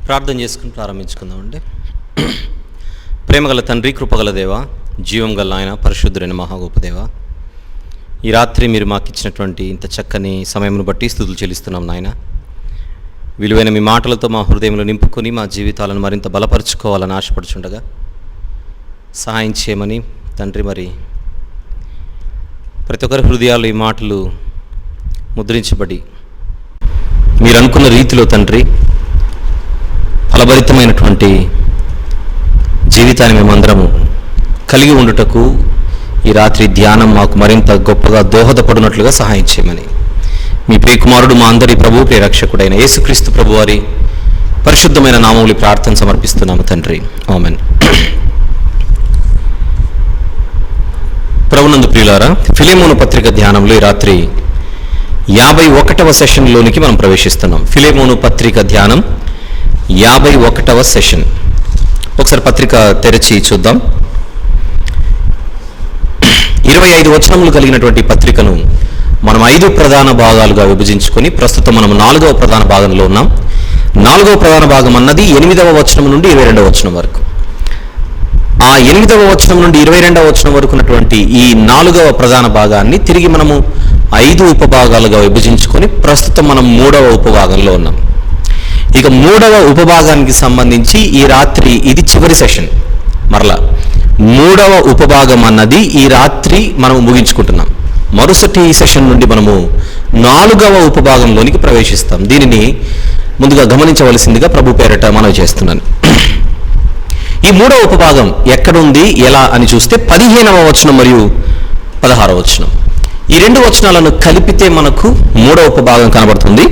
ప్రార్థన చేసుకుని ప్రారంభించుకుందామండి. ప్రేమగల తండ్రి, కృపగల దేవ, జీవం గల ఆయన, పరిశుద్ధుడైన మహాగోప దేవ, ఈ రాత్రి మీరు మాకు ఇచ్చినటువంటి ఇంత చక్కని సమయంను బట్టి స్తుతులు చెల్లిస్తున్నాం నాయన. విలువైన మీ మాటలతో మా హృదయంలో నింపుకొని మా జీవితాలను మరింత బలపరుచుకోవాలని ఆశపడుచుండగా సహాయం చేయమని తండ్రి, మరి ప్రతి ఒక్కరి హృదయాలు ఈ మాటలు ముద్రించబడి మీరు అనుకున్న రీతిలో తండ్రి ఫలభరితమైనటువంటి జీవితాన్ని మేమందరము కలిగి ఉండుటకు ఈ రాత్రి ధ్యానం మాకు మరింత గొప్పగా దోహదపడినట్లుగా సహాయం చేయమని మీ ప్రియకుమారుడు, మా అందరి ప్రభు, ప్రియరక్షకుడైన యేసుక్రీస్తు ప్రభు వారి పరిశుద్ధమైన నామములు ప్రార్థన సమర్పిస్తున్నాము తండ్రి, ఆమేన్. ప్రభునందు ప్రియులారా, ఫిలెమోను పత్రిక ధ్యానంలో ఈ రాత్రి 51వ సెషన్లోనికి మనం ప్రవేశిస్తున్నాం. ఫిలెమోను పత్రిక ధ్యానం 51వ సెషన్. ఒకసారి పత్రిక తెరచి చూద్దాం. 25 వచనములు కలిగినటువంటి పత్రికను మనం 5 ప్రధాన భాగాలుగా విభజించుకొని ప్రస్తుతం మనం 4వ ప్రధాన భాగంలో ఉన్నాం. 4వ ప్రధాన భాగం అన్నది 8వ వచనం నుండి 22వ వచనం వరకు. ఆ 8వ వచనం నుండి 22వ వచనం వరకు ఉన్నటువంటి ఈ 4వ ప్రధాన భాగాన్ని తిరిగి మనము 5 ఉపభాగాలుగా విభజించుకొని ప్రస్తుతం మనం 3వ ఉపభాగంలో ఉన్నాం. ఇక 3వ ఉపభాగానికి సంబంధించి ఈ రాత్రి ఇది చివరి సెషన్. మరలా 3వ ఉపభాగం అన్నది ఈ రాత్రి మనం ముగించుకుంటున్నాం. మరుసటి సెషన్ నుండి మనము 4వ ఉపభాగంలోనికి ప్రవేశిస్తాం. దీనిని ముందుగా గమనించవలసిందిగా ప్రభు పేరట మనవి చేస్తున్నాను. ఈ 3వ ఉపభాగం ఎక్కడుంది, ఎలా అని చూస్తే 15వ వచనం మరియు 16వ వచనం, ఈ 2 వచనాలను కలిపితే మనకు 3వ ఉపభాగం కనబడుతుంది.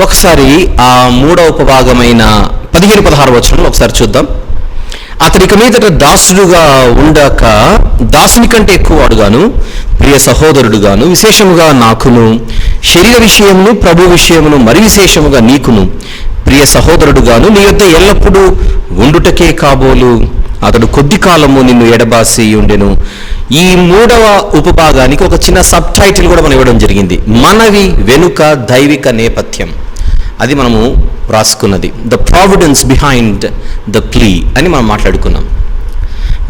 ఒకసారి ఆ 3వ ఉపభాగమైన 15-16 వచనంలో ఒకసారి చూద్దాం. అతడిక మీదట దాసుడుగా ఉండక దాసుని కంటే ఎక్కువ వాడుగాను, ప్రియ సహోదరుడుగాను, విశేషముగా నాకును, శరీర విషయమును ప్రభు విషయమును మరి విశేషముగా నీకును ప్రియ సహోదరుడుగాను నీ యొద్ద ఎల్లప్పుడూ ఉండుటకే కాబోలు అతడు కొద్ది కాలము నిన్ను ఎడబాసి ఉండెను. ఈ 3వ ఉపభాగానికి ఒక చిన్న సబ్ టైటిల్ కూడా మనం ఇవ్వడం జరిగింది. మనవి వెనుక దైవిక నేపథ్యం. అది మనము రాసుకున్నది the providence behind the plea అని మనం మాట్లాడుకున్నాం.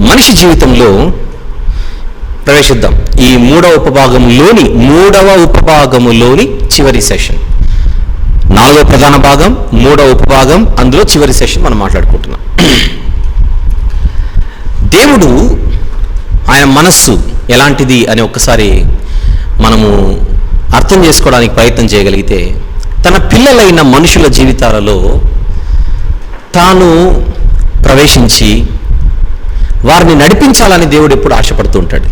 మనిషి జీవితంలో ప్రవేశిద్దాం. ఈ 3వ ఉపభాగములోని చివరి సెషన్. 4వ ప్రధాన భాగం, 3వ ఉపభాగం, అందులో చివరి సెషన్ మనం మాట్లాడుకుంటున్నాం. దేవుడు, ఆయన మనస్సు ఎలాంటిది అని ఒక్కసారి మనము అర్థం చేసుకోవడానికి ప్రయత్నం చేయగలిగితే, తన పిల్లలైన మనుషుల జీవితాలలో తాను ప్రవేశించి వారిని నడిపించాలని దేవుడు ఎప్పుడు ఆశపడుతూ ఉంటాడు.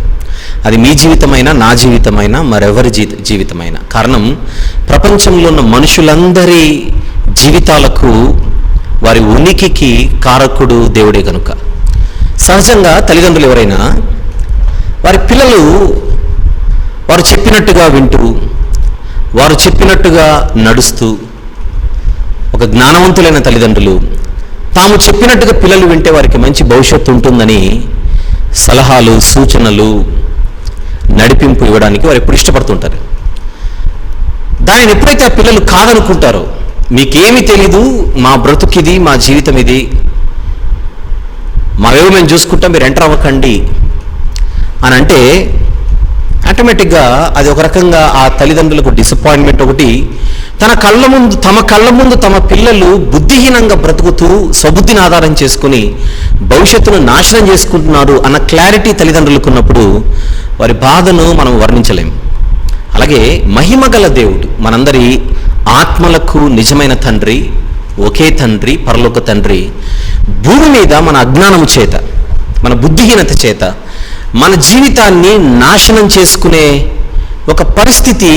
అది మీ జీవితమైనా, నా జీవితమైనా, మరెవరి జీవితమైనా. కారణం, ప్రపంచంలో ఉన్న మనుషులందరి జీవితాలకు, వారి ఉనికికి కారకుడు దేవుడే కనుక సహజంగా తల్లిదండ్రులు ఎవరైనా వారి పిల్లలు వారు చెప్పినట్టుగా వింటూ, వారు చెప్పినట్టుగా నడుస్తూ, ఒక జ్ఞానవంతులైన తల్లిదండ్రులు తాము చెప్పినట్టుగా పిల్లలు వింటే వారికి మంచి భవిష్యత్తు ఉంటుందని సలహాలు, సూచనలు, నడిపింపు ఇవ్వడానికి వారు ఎప్పుడు ఇష్టపడుతుంటారు. దానిని ఎప్పుడైతే ఆ పిల్లలు కాదనుకుంటారో, మీకేమీ తెలీదు, మా బ్రతుకిది, మా జీవితం ఇది, మావేమో మేము చూసుకుంటాం, మీరు ఎంటర్ అవ్వకండి అని అంటే ఆటోమేటిక్గా అది ఒక రకంగా ఆ తల్లిదండ్రులకు డిసప్పాయింట్మెంట్. ఒకటి, తమ కళ్ళ ముందు తమ పిల్లలు బుద్ధిహీనంగా బ్రతుకుతూ స్వబుద్ధిని ఆధారం చేసుకుని భవిష్యత్తును నాశనం చేసుకుంటున్నారు అన్న క్లారిటీ తల్లిదండ్రులకు ఉన్నప్పుడు వారి బాధను మనం వర్ణించలేము. అలాగే మహిమగల దేవుడు, మనందరి ఆత్మలకు నిజమైన తండ్రి, ఒకే తండ్రి, పరలోక తండ్రి, భూమి మీద మన అజ్ఞానము చేత, మన బుద్ధిహీనత చేత మన జీవితాన్ని నాశనం చేసుకునే ఒక పరిస్థితి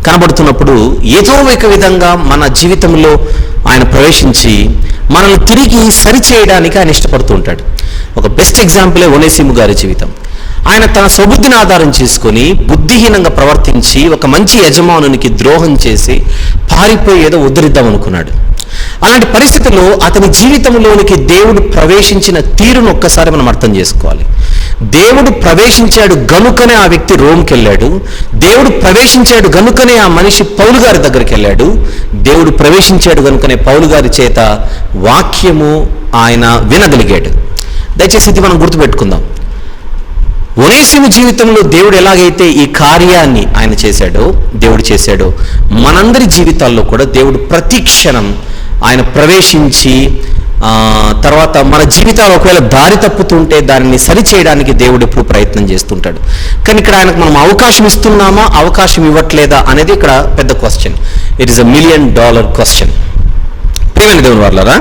కనబడుతున్నప్పుడు ఏదో ఒక విధంగా మన జీవితంలో ఆయన ప్రవేశించి మనల్ని తిరిగి సరిచేయడానికి ఆయన ఇష్టపడుతూ ఉంటాడు. ఒక బెస్ట్ ఎగ్జాంపులే ఒనేసిము గారి జీవితం. ఆయన తన స్వబుద్ధిని ఆధారం చేసుకుని బుద్ధిహీనంగా ప్రవర్తించి ఒక మంచి యజమానునికి ద్రోహం చేసి పారిపోయి ఏదో ఉద్ధరిద్దాం అనుకున్నాడు. అలాంటి పరిస్థితుల్లో అతని జీవితంలోనికి దేవుడు ప్రవేశించిన తీరును ఒక్కసారి మనం అర్థం చేసుకోవాలి. దేవుడు ప్రవేశించాడు గనుకనే ఆ వ్యక్తి రోమ్కి వెళ్ళాడు. దేవుడు ప్రవేశించాడు గనుకనే ఆ మనిషి పౌలు గారి దగ్గరికి వెళ్ళాడు. దేవుడు ప్రవేశించాడు గనుకనే పౌలు గారి చేత వాక్యము ఆయన వినగలిగాడు. దయచేసి ఇది మనం గుర్తుపెట్టుకుందాం. ఒనేసిము జీవితంలో దేవుడు ఎలాగైతే ఈ కార్యాన్ని ఆయన చేశాడో, దేవుడు చేశాడో, మనందరి జీవితాల్లో కూడా దేవుడు ప్రతి క్షణం ఆయన ప్రవేశించి తర్వాత మన జీవితాలు ఒకవేళ దారి తప్పుతుంటే దానిని సరిచేయడానికి దేవుడు ఎప్పుడు ప్రయత్నం చేస్తుంటాడు. కానీ ఇక్కడ ఆయనకు మనం అవకాశం ఇస్తున్నామా, అవకాశం ఇవ్వట్లేదా అనేది ఇక్కడ పెద్ద question. It is $1 million question. ప్రియమైన దేవుని వారలారా,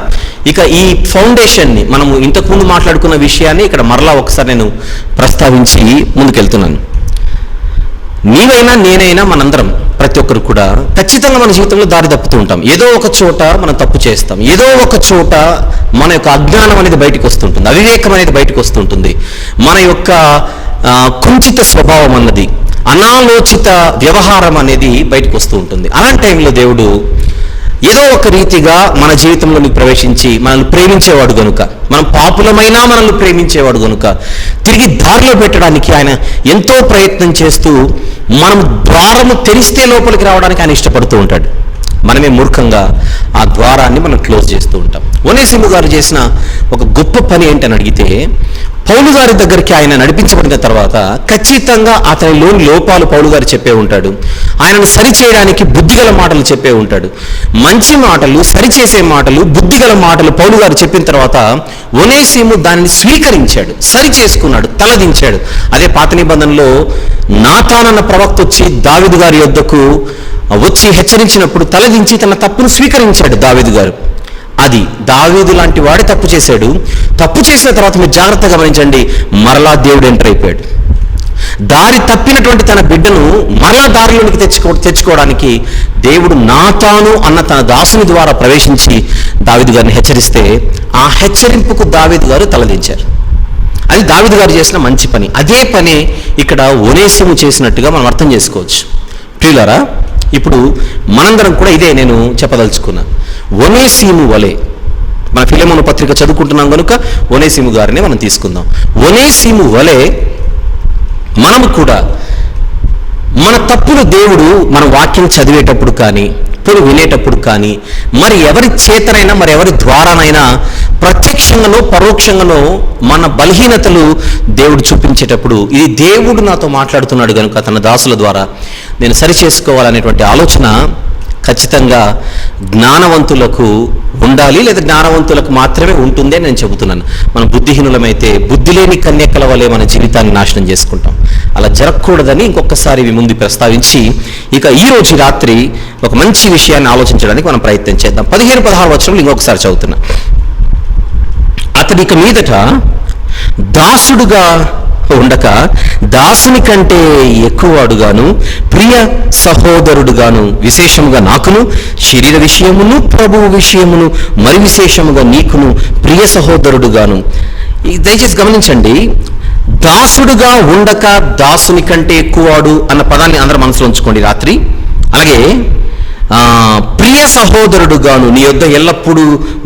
ఇక ఈ ఫౌండేషన్ని మనము ఇంతకుముందు మాట్లాడుకున్న విషయాన్ని ఇక్కడ మరలా ఒకసారి నేను ప్రస్తావించి ముందుకెళ్తున్నాను. నీవైనా నేనైనా మనందరం ప్రతి ఒక్కరు కూడా ఖచ్చితంగా మన జీవితంలో దారి తప్పుతూ ఉంటాం. ఏదో ఒక చోట మనం తప్పు చేస్తాం, ఏదో ఒక చోట మన యొక్క అజ్ఞానం అనేది బయటకు వస్తుంటుంది, అవివేకం అనేది బయటకు వస్తుంటుంది, మన యొక్క కుంచిత స్వభావం అన్నది, అనాలోచిత వ్యవహారం అనేది బయటకు వస్తూ ఉంటుంది. అలాంటి టైంలో దేవుడు ఏదో ఒక రీతిగా మన జీవితంలోకి ప్రవేశించి మనల్ని ప్రేమించేవాడు గనుక, మనం పాపులమైనా మనల్ని ప్రేమించేవాడు గనుక తిరిగి దారిలో పెట్టడానికి ఆయన ఎంతో ప్రయత్నం చేస్తూ మనం ద్వారము తెరిస్తే లోపలికి రావడానికి ఆయన ఇష్టపడుతూ ఉంటాడు. మనమే మూర్ఖంగా ఆ ద్వారాన్ని మనం క్లోజ్ చేస్తూ ఉంటాం. ఒనేసిము గారు చేసిన ఒక గొప్ప పని ఏంటని అడిగితే, పౌలు గారి దగ్గరికి ఆయన నడిపించబడిన తర్వాత ఖచ్చితంగా అతనిలోని లోపాలు పౌలు గారు చెప్పే ఉంటాడు. ఆయనను సరిచేయడానికి బుద్ధిగల మాటలు చెప్పే ఉంటాడు. మంచి మాటలు, సరిచేసే మాటలు, బుద్ధిగల మాటలు పౌలు గారు చెప్పిన తర్వాత ఒనేసిము దానిని స్వీకరించాడు, సరి చేసుకున్నాడు, తలదించాడు. అదే పాత నిబంధనలో నాతానన్న ప్రవక్త వచ్చి దావీదు గారి యొద్దకు వచ్చి హెచ్చరించినప్పుడు తలదించి తన తప్పును స్వీకరించాడు దావీదు గారు. అది దావీదు లాంటి వాడే తప్పు చేశాడు. తప్పు చేసిన తర్వాత మీరు జాగ్రత్తగా గమనించండి, మరలా దేవుడు ఎంటర్ అయిపోయాడు. దారి తప్పినటువంటి తన బిడ్డను మరలా దారిలోనికి తెచ్చుకోవడానికి దేవుడు నాతాను అన్న తన దాసుని ద్వారా ప్రవేశించి దావీదు గారిని హెచ్చరిస్తే ఆ హెచ్చరింపుకు దావీదు గారు తలదించారు. అది దావీదు గారు చేసిన మంచి పని. అదే పని ఇక్కడ ఒనేసిము చేసినట్టుగా మనం అర్థం చేసుకోవచ్చు. ప్రియులారా, ఇప్పుడు మనందరం కూడా ఇదే నేను చెప్పదలుచుకున్నా. ఒనేసిము వలె, మన ఫిలెమోను పత్రిక చదువుకుంటున్నాం కనుక ఒనేసిము గారిని మనం తీసుకుందాం. ఒనేసిము వలె మనము కూడా మన తప్పులు దేవుడు మన వాక్యం చదివేటప్పుడు కానీ, ఇప్పుడు వినేటప్పుడు కానీ, మరి ఎవరి చేతనైనా మరి ఎవరి ద్వారానైనా ప్రత్యక్షంగానో పరోక్షంగానో మన బలహీనతలు దేవుడు చూపించేటప్పుడు ఇది దేవుడు నాతో మాట్లాడుతున్నాడు కనుక తన దాసుల ద్వారా నేను సరి చేసుకోవాలనేటువంటి ఆలోచన ఖచ్చితంగా జ్ఞానవంతులకు ఉండాలి, లేదా జ్ఞానవంతులకు మాత్రమే ఉంటుంది అని నేను చెబుతున్నాను. మనం బుద్ధిహీనులమైతే బుద్ధి లేని కన్యకల వలె మన జీవితాన్ని నాశనం చేసుకుంటాం. అలా జరగకూడదని ఇంకొకసారి ముందు ప్రస్తావించి ఇక ఈరోజు రాత్రి ఒక మంచి విషయాన్ని ఆలోచించడానికి మనం ప్రయత్నం చేద్దాం. 15-16 వచనంలో ఇంకొకసారి చదువుతున్నా. అతడి ఇక మీదట దాసుడుగా ఉండక దాసుని కంటే ఎక్కువవాడుగాను, ప్రియ సహోదరుడుగాను, విశేషముగా నాకును, శరీర విషయమును ప్రభువు విషయమును మరి విశేషముగా నీకును ప్రియ సహోదరుడుగాను. దయచేసి గమనించండి, దాసుడుగా ఉండక దాసుని కంటే ఎక్కువవాడు అన్న పదాన్ని అందరూ మనసులో ఉంచుకోండి రాత్రి. అలాగే ప్రియ సహోదరుడుగాను, నీ యొద్ద ఎల్లప్పుడూ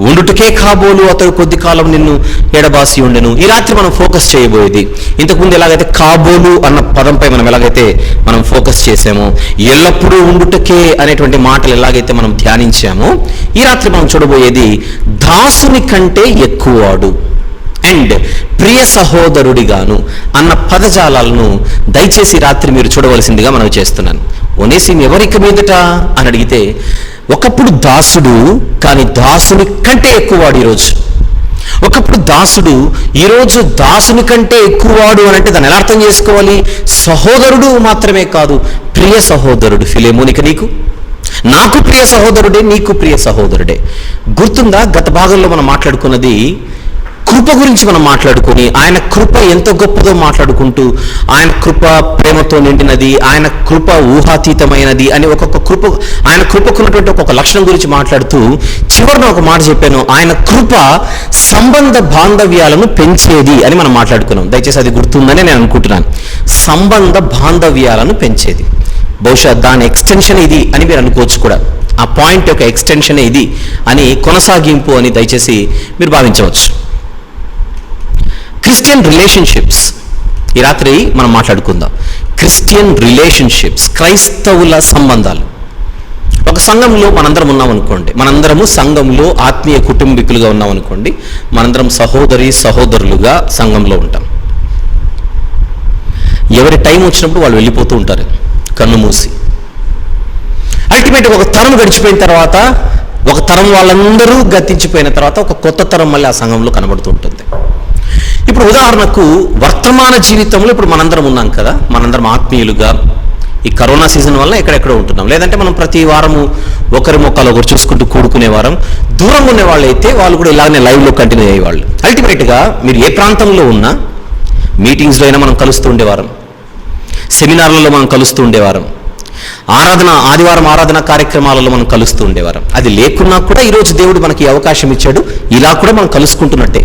ఉండుటకే కాబోలు అతడు కొద్ది కాలం నిన్ను ఎడబాసి ఉండెను. ఈ రాత్రి మనం ఫోకస్ చేయబోయేది, ఇంతకుముందు ఎలాగైతే కాబోలు అన్న పదంపై మనం ఎలాగైతే మనం ఫోకస్ చేసామో, ఎల్లప్పుడూ ఉండుటకే అనేటువంటి మాటలు ఎలాగైతే మనం ధ్యానించామో, ఈ రాత్రి మనం చూడబోయేది దాసుని కంటే ఎక్కువవాడు అండ్ ప్రియ సహోదరుడిగాను అన్న పదజాలాలను దయచేసి రాత్రి మీరు చూడవలసిందిగా మనం చేస్తున్నాను. ఒనేసిము ఎవరికి మీదట అని అడిగితే, ఒకప్పుడు దాసుడు, కానీ దాసుని కంటే ఎక్కువవాడు ఈరోజు. ఒకప్పుడు దాసుడు, ఈరోజు దాసుని కంటే ఎక్కువవాడు అని అంటే దాన్ని ఎలా అర్థం చేసుకోవాలి? సహోదరుడు మాత్రమే కాదు, ప్రియ సహోదరుడు. ఫిలెమోనిక నీకు నాకు ప్రియ సహోదరుడే, నీకు ప్రియ సహోదరుడే. గుర్తుందా? గత భాగంలో మనం మాట్లాడుకున్నది కృప గురించి మనం మాట్లాడుకొని, ఆయన కృప ఎంత గొప్పదో మాట్లాడుకుంటూ, ఆయన కృప ప్రేమతో నిండినది, ఆయన కృప ఊహాతీతమైనది అని ఒక్కొక్క కృప, ఆయన కృపకున్నటువంటి ఒక్కొక్క లక్షణం గురించి మాట్లాడుతూ చివరిన ఒక మాట చెప్పాను, ఆయన కృప సంబంధ బాంధవ్యాలను పెంచేది అని మనం మాట్లాడుకున్నాం. దయచేసి అది గుర్తుందని నేను అనుకుంటున్నాను. సంబంధ బాంధవ్యాలను పెంచేది, బహుశా దాని ఎక్స్టెన్షన్ ఇది అని మీరు అనుకోవచ్చు కూడా. ఆ పాయింట్ యొక్క ఎక్స్టెన్షన్ ఇది అని, కొనసాగింపు అని దయచేసి మీరు భావించవచ్చు. క్రిస్టియన్ రిలేషన్షిప్స్ ఈ రాత్రి మనం మాట్లాడుకుందాం. క్రిస్టియన్ రిలేషన్షిప్స్, క్రైస్తవుల సంబంధాలు. ఒక సంఘంలో మనందరం ఉన్నాం అనుకోండి, మనందరము సంఘంలో ఆత్మీయ కుటుంబీకులుగా ఉన్నాం అనుకోండి, మనందరం సహోదరులుగా సంఘంలో ఉంటాం. ఎవరి టైం వచ్చినప్పుడు వాళ్ళు వెళ్ళిపోతూ ఉంటారు కన్ను మూసి. అల్టిమేట్గా ఒక తరం గడిచిపోయిన తర్వాత, ఒక తరం వాళ్ళందరూ గతించిపోయిన తర్వాత ఒక కొత్త తరం మళ్ళీ ఆ సంఘంలో కనబడుతూ ఉంటుంది. ఇప్పుడు ఉదాహరణకు వర్తమాన జీవితంలో ఇప్పుడు మనందరం ఉన్నాం కదా, మనందరం ఆత్మీయులుగా ఈ కరోనా సీజన్ వల్ల ఎక్కడెక్కడో ఉంటున్నాం. లేదంటే మనం ప్రతి వారము ఒకరి మొక్కలు ఒకరు చూసుకుంటూ కూడుకునే వారం. దూరంగా ఉండే వాళ్ళు అయితే వాళ్ళు కూడా ఇలాగనే లైవ్లో కంటిన్యూ అయ్యేవాళ్ళు. అల్టిమేట్గా మీరు ఏ ప్రాంతంలో ఉన్నా మీటింగ్స్లో అయినా మనం కలుస్తూ ఉండేవారం, సెమినార్లలో మనం కలుస్తూ ఉండేవారం, ఆదివారం ఆరాధన కార్యక్రమాలలో మనం కలుస్తూ ఉండేవారం. అది లేకున్నా కూడా ఈరోజు దేవుడు మనకి అవకాశం ఇచ్చాడు, ఇలా కూడా మనం కలుసుకుంటున్నట్టే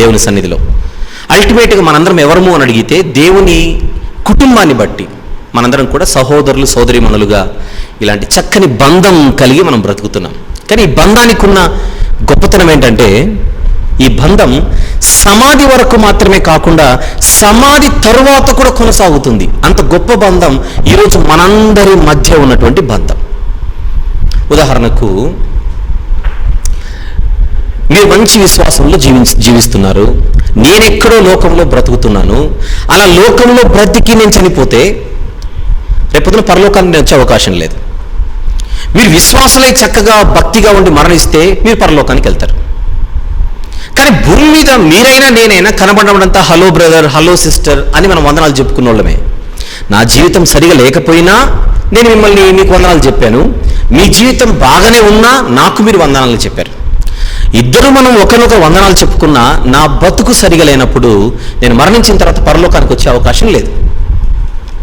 దేవుని సన్నిధిలో. అల్టిమేట్గా మనందరం ఎవరము అని అడిగితే దేవుని కుటుంబాన్ని బట్టి మనందరం కూడా సహోదరులు సోదరీమణులుగా ఇలాంటి చక్కని బంధం కలిగి మనం బ్రతుకుతున్నాం. కానీ ఈ బంధానికి ఉన్న గొప్పతనం ఏంటంటే, ఈ బంధం సమాధి వరకు మాత్రమే కాకుండా సమాధి తరువాత కూడా కొనసాగుతుంది. అంత గొప్ప బంధం ఈరోజు మనందరి మధ్య ఉన్నటువంటి బంధం. ఉదాహరణకు మీరు మంచి విశ్వాసంలో జీవిస్తున్నారు, నేనెక్కడో లోకంలో బ్రతుకుతున్నాను. అలా లోకంలో బ్రతికి నేను చనిపోతే రేపొద్దున పరలోకానికి నేను వచ్చే అవకాశం లేదు. మీరు విశ్వాసలే చక్కగా భక్తిగా ఉండి మరణిస్తే మీరు పరలోకానికి వెళ్తారు. కానీ భూమి మీద మీరైనా నేనైనా కనబడడంతా హలో బ్రదర్, హలో సిస్టర్ అని మనం వందనాలు చెప్పుకున్న వాళ్ళమే. నా జీవితం సరిగా లేకపోయినా నేను మిమ్మల్ని మీకు వందనాలు చెప్పాను, మీ జీవితం బాగానే ఉన్నా నాకు మీరు వందనాలు చెప్పారు. ఇద్దరు మనం ఒకరినొకరు వందనాలు చెప్పుకున్నా నా బతుకు సరిగా లేనప్పుడు నేను మరణించిన తర్వాత పరలోకానికి వచ్చే అవకాశం లేదు,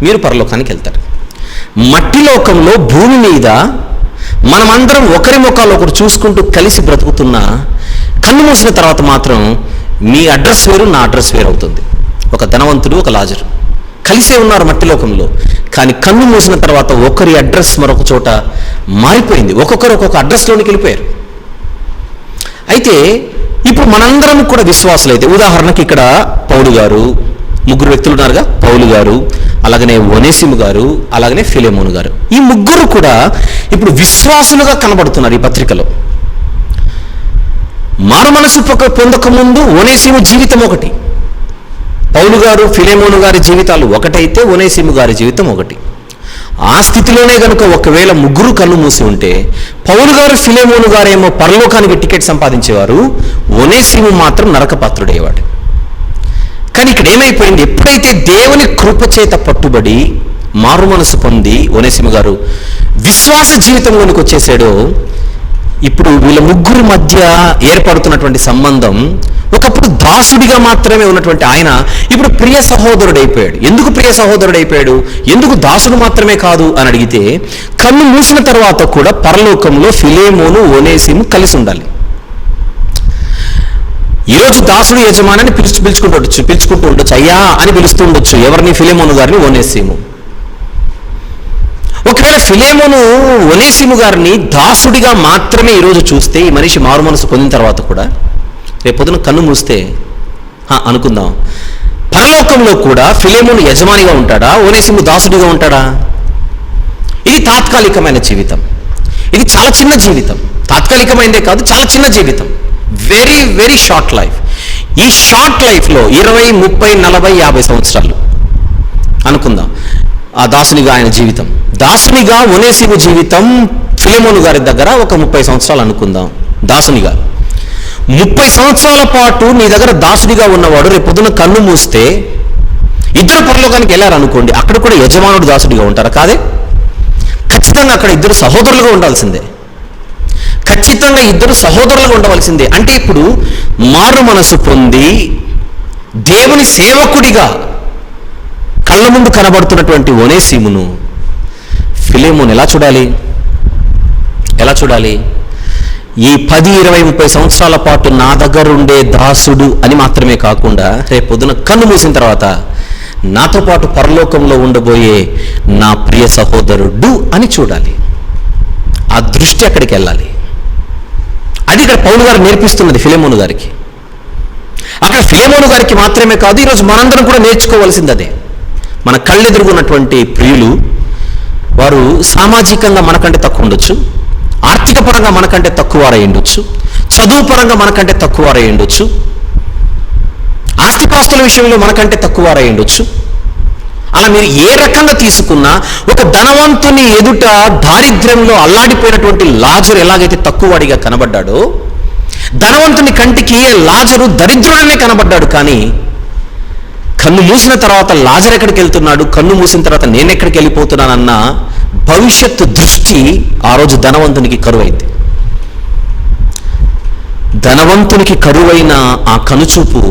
మీరు పరలోకానికి వెళ్తారు. మట్టి లోకంలో భూమి మీద మనమందరం ఒకరి ముఖాలు ఒకరు చూసుకుంటూ కలిసి బ్రతుకుతున్నా కన్ను మూసిన తర్వాత మాత్రం మీ అడ్రస్ వేరు, నా అడ్రస్ వేరు అవుతుంది. ఒక ధనవంతుడు, ఒక లాజరు కలిసే ఉన్నారు మట్టి లోకంలో, కానీ కన్ను మూసిన తర్వాత ఒకరి అడ్రస్ మరొక చోట మారిపోయింది. ఒక్కొక్కరు ఒక్కొక్క అడ్రస్లోనికి వెళ్ళిపోయారు. అయితే ఇప్పుడు మనందరం కూడా విశ్వాసులు అయితే, ఉదాహరణకి ఇక్కడ పౌలు గారు, ముగ్గురు వ్యక్తులు ఉన్నారుగా, పౌలు గారు, అలాగనే ఒనేసిము గారు, అలాగనే ఫిలెమోను గారు. ఈ ముగ్గురు కూడా ఇప్పుడు విశ్వాసులుగా కనబడుతున్నారు ఈ పత్రికలో. మారు మనసు పొందక ముందు ఒనేసిము జీవితం ఒకటి, పౌలు గారు ఫిలెమోను గారి జీవితాలు ఒకటైతే ఒనేసిము గారి జీవితం ఒకటి. ఆ స్థితిలోనే కనుక ఒకవేళ ముగ్గురు కళ్ళు మూసి ఉంటే పౌలు గారు ఫిలెమోను గారేమో పరలోకానికి టికెట్ సంపాదించేవారు, ఒనేసిము మాత్రం నరకపాత్రుడయ్యేవాడు. కానీ ఇక్కడ ఏమైపోయింది, ఎప్పుడైతే దేవుని కృపచేత పట్టుబడి మారు మనసు పొంది ఒనేసిము గారు విశ్వాస జీవితంలోనికి వచ్చేసాడో, ఇప్పుడు వీళ్ళ ముగ్గురు మధ్య ఏర్పడుతున్నటువంటి సంబంధం ఒకప్పుడు దాసుడిగా మాత్రమే ఉన్నటువంటి ఆయన ఇప్పుడు ప్రియ సహోదరుడైపోయాడు. ఎందుకు ప్రియ సహోదరుడైపోయాడు, ఎందుకు దాసుడు మాత్రమే కాదు అని అడిగితే, కన్ను మూసిన తర్వాత కూడా పరలోకంలో ఫిలెమోను ఒనేసిము కలిసి ఉండాలి. ఈరోజు దాసుడు యజమాని పిలుచుకుంటూ ఉండొచ్చు, అయ్యా అని పిలుస్తూ ఉండొచ్చు. ఎవరిని? ఫిలెమోను గారిని, ఒనేసిము. ఒకవేళ ఫిలెమోను ఒనేసిము గారిని దాసుడిగా మాత్రమే ఈరోజు చూస్తే, ఈ మనిషి మారు మనసు పొందిన తర్వాత కూడా రేపొద్దున కన్ను మూస్తే అనుకుందాం, పరలోకంలో కూడా ఫిలెమోను యజమానిగా ఉంటాడా, ఒనేసిము దాసుడిగా ఉంటాడా? ఇది తాత్కాలికమైన జీవితం, ఇది చాలా చిన్న జీవితం. తాత్కాలికమైనదే కాదు, చాలా చిన్న జీవితం. Very very short life. ఈ షార్ట్ లైఫ్లో 20, 30, 40, 50 సంవత్సరాలు అనుకుందాం ఆ దాసునిగా ఆయన జీవితం. దాసునిగా ఒనేసిము జీవితం ఫిలెమోను గారి దగ్గర ఒక 30 సంవత్సరాలు అనుకుందాం. దాసునిగా 30 సంవత్సరాల పాటు నీ దగ్గర దాసుడిగా ఉన్నవాడు రేపు పొద్దున కన్ను మూస్తే ఇద్దరు పరలోకానికి వెళ్ళారనుకోండి, అక్కడ కూడా యజమానుడు దాసుడిగా ఉంటారా? కాదే. ఖచ్చితంగా అక్కడ ఇద్దరు సహోదరులుగా ఉండాల్సిందే, ఖచ్చితంగా ఇద్దరు సహోదరులుగా ఉండవలసిందే. అంటే ఇప్పుడు మారు మనసు పొంది దేవుని సేవకుడిగా కళ్ళ ముందు కనబడుతున్నటువంటి ఒనేసిమును ఫిలెమోను ఎలా చూడాలి? ఎలా చూడాలి? ఈ 10, 20, 30 సంవత్సరాల పాటు నా దగ్గర ఉండే దాసుడు అని మాత్రమే కాకుండా రేపు పొద్దున కన్ను మూసిన తర్వాత నాతో పాటు పరలోకంలో ఉండబోయే నా ప్రియ సహోదరుడు అని చూడాలి. ఆ దృష్టి అక్కడికి వెళ్ళాలి. అది ఇక్కడ పౌలు గారు నేర్పిస్తున్నది ఫిలెమోను గారికి. అక్కడ ఫిలెమోను గారికి మాత్రమే కాదు, ఈరోజు మనందరం కూడా నేర్చుకోవాల్సింది అదే. మన కళ్ళెదురుగున్నటువంటి ప్రియులు వారు సామాజికంగా మనకంటే తక్కువ ఉండొచ్చు, ఆర్థిక పరంగా మనకంటే తక్కువ వారై ఉండొచ్చు, చదువు పరంగా మనకంటే తక్కువ వారై ఉండొచ్చు, ఆస్తిపాస్తుల విషయంలో మనకంటే తక్కువ వారై ఉండొచ్చు. అలా మీరు ఏ రకంగా తీసుకున్నా ఒక ధనవంతుని ఎదుట దారిద్ర్యంలో అల్లాడిపోయినటువంటి లాజరు ఎలాగైతే తక్కువవాడిగా కనబడ్డాడో, ధనవంతుని కంటికి లాజరు దరిద్రుడనే కనబడ్డాడు. కానీ కన్ను మూసిన తర్వాత లాజరు ఎక్కడికి వెళ్తున్నాడు, కన్ను మూసిన తర్వాత నేను ఎక్కడికి వెళ్ళిపోతున్నానన్న భవిష్యత్తు దృష్టి ఆ రోజు ధనవంతునికి కరువైంది. ధనవంతునికి కరువైన ఆ కనుచూపు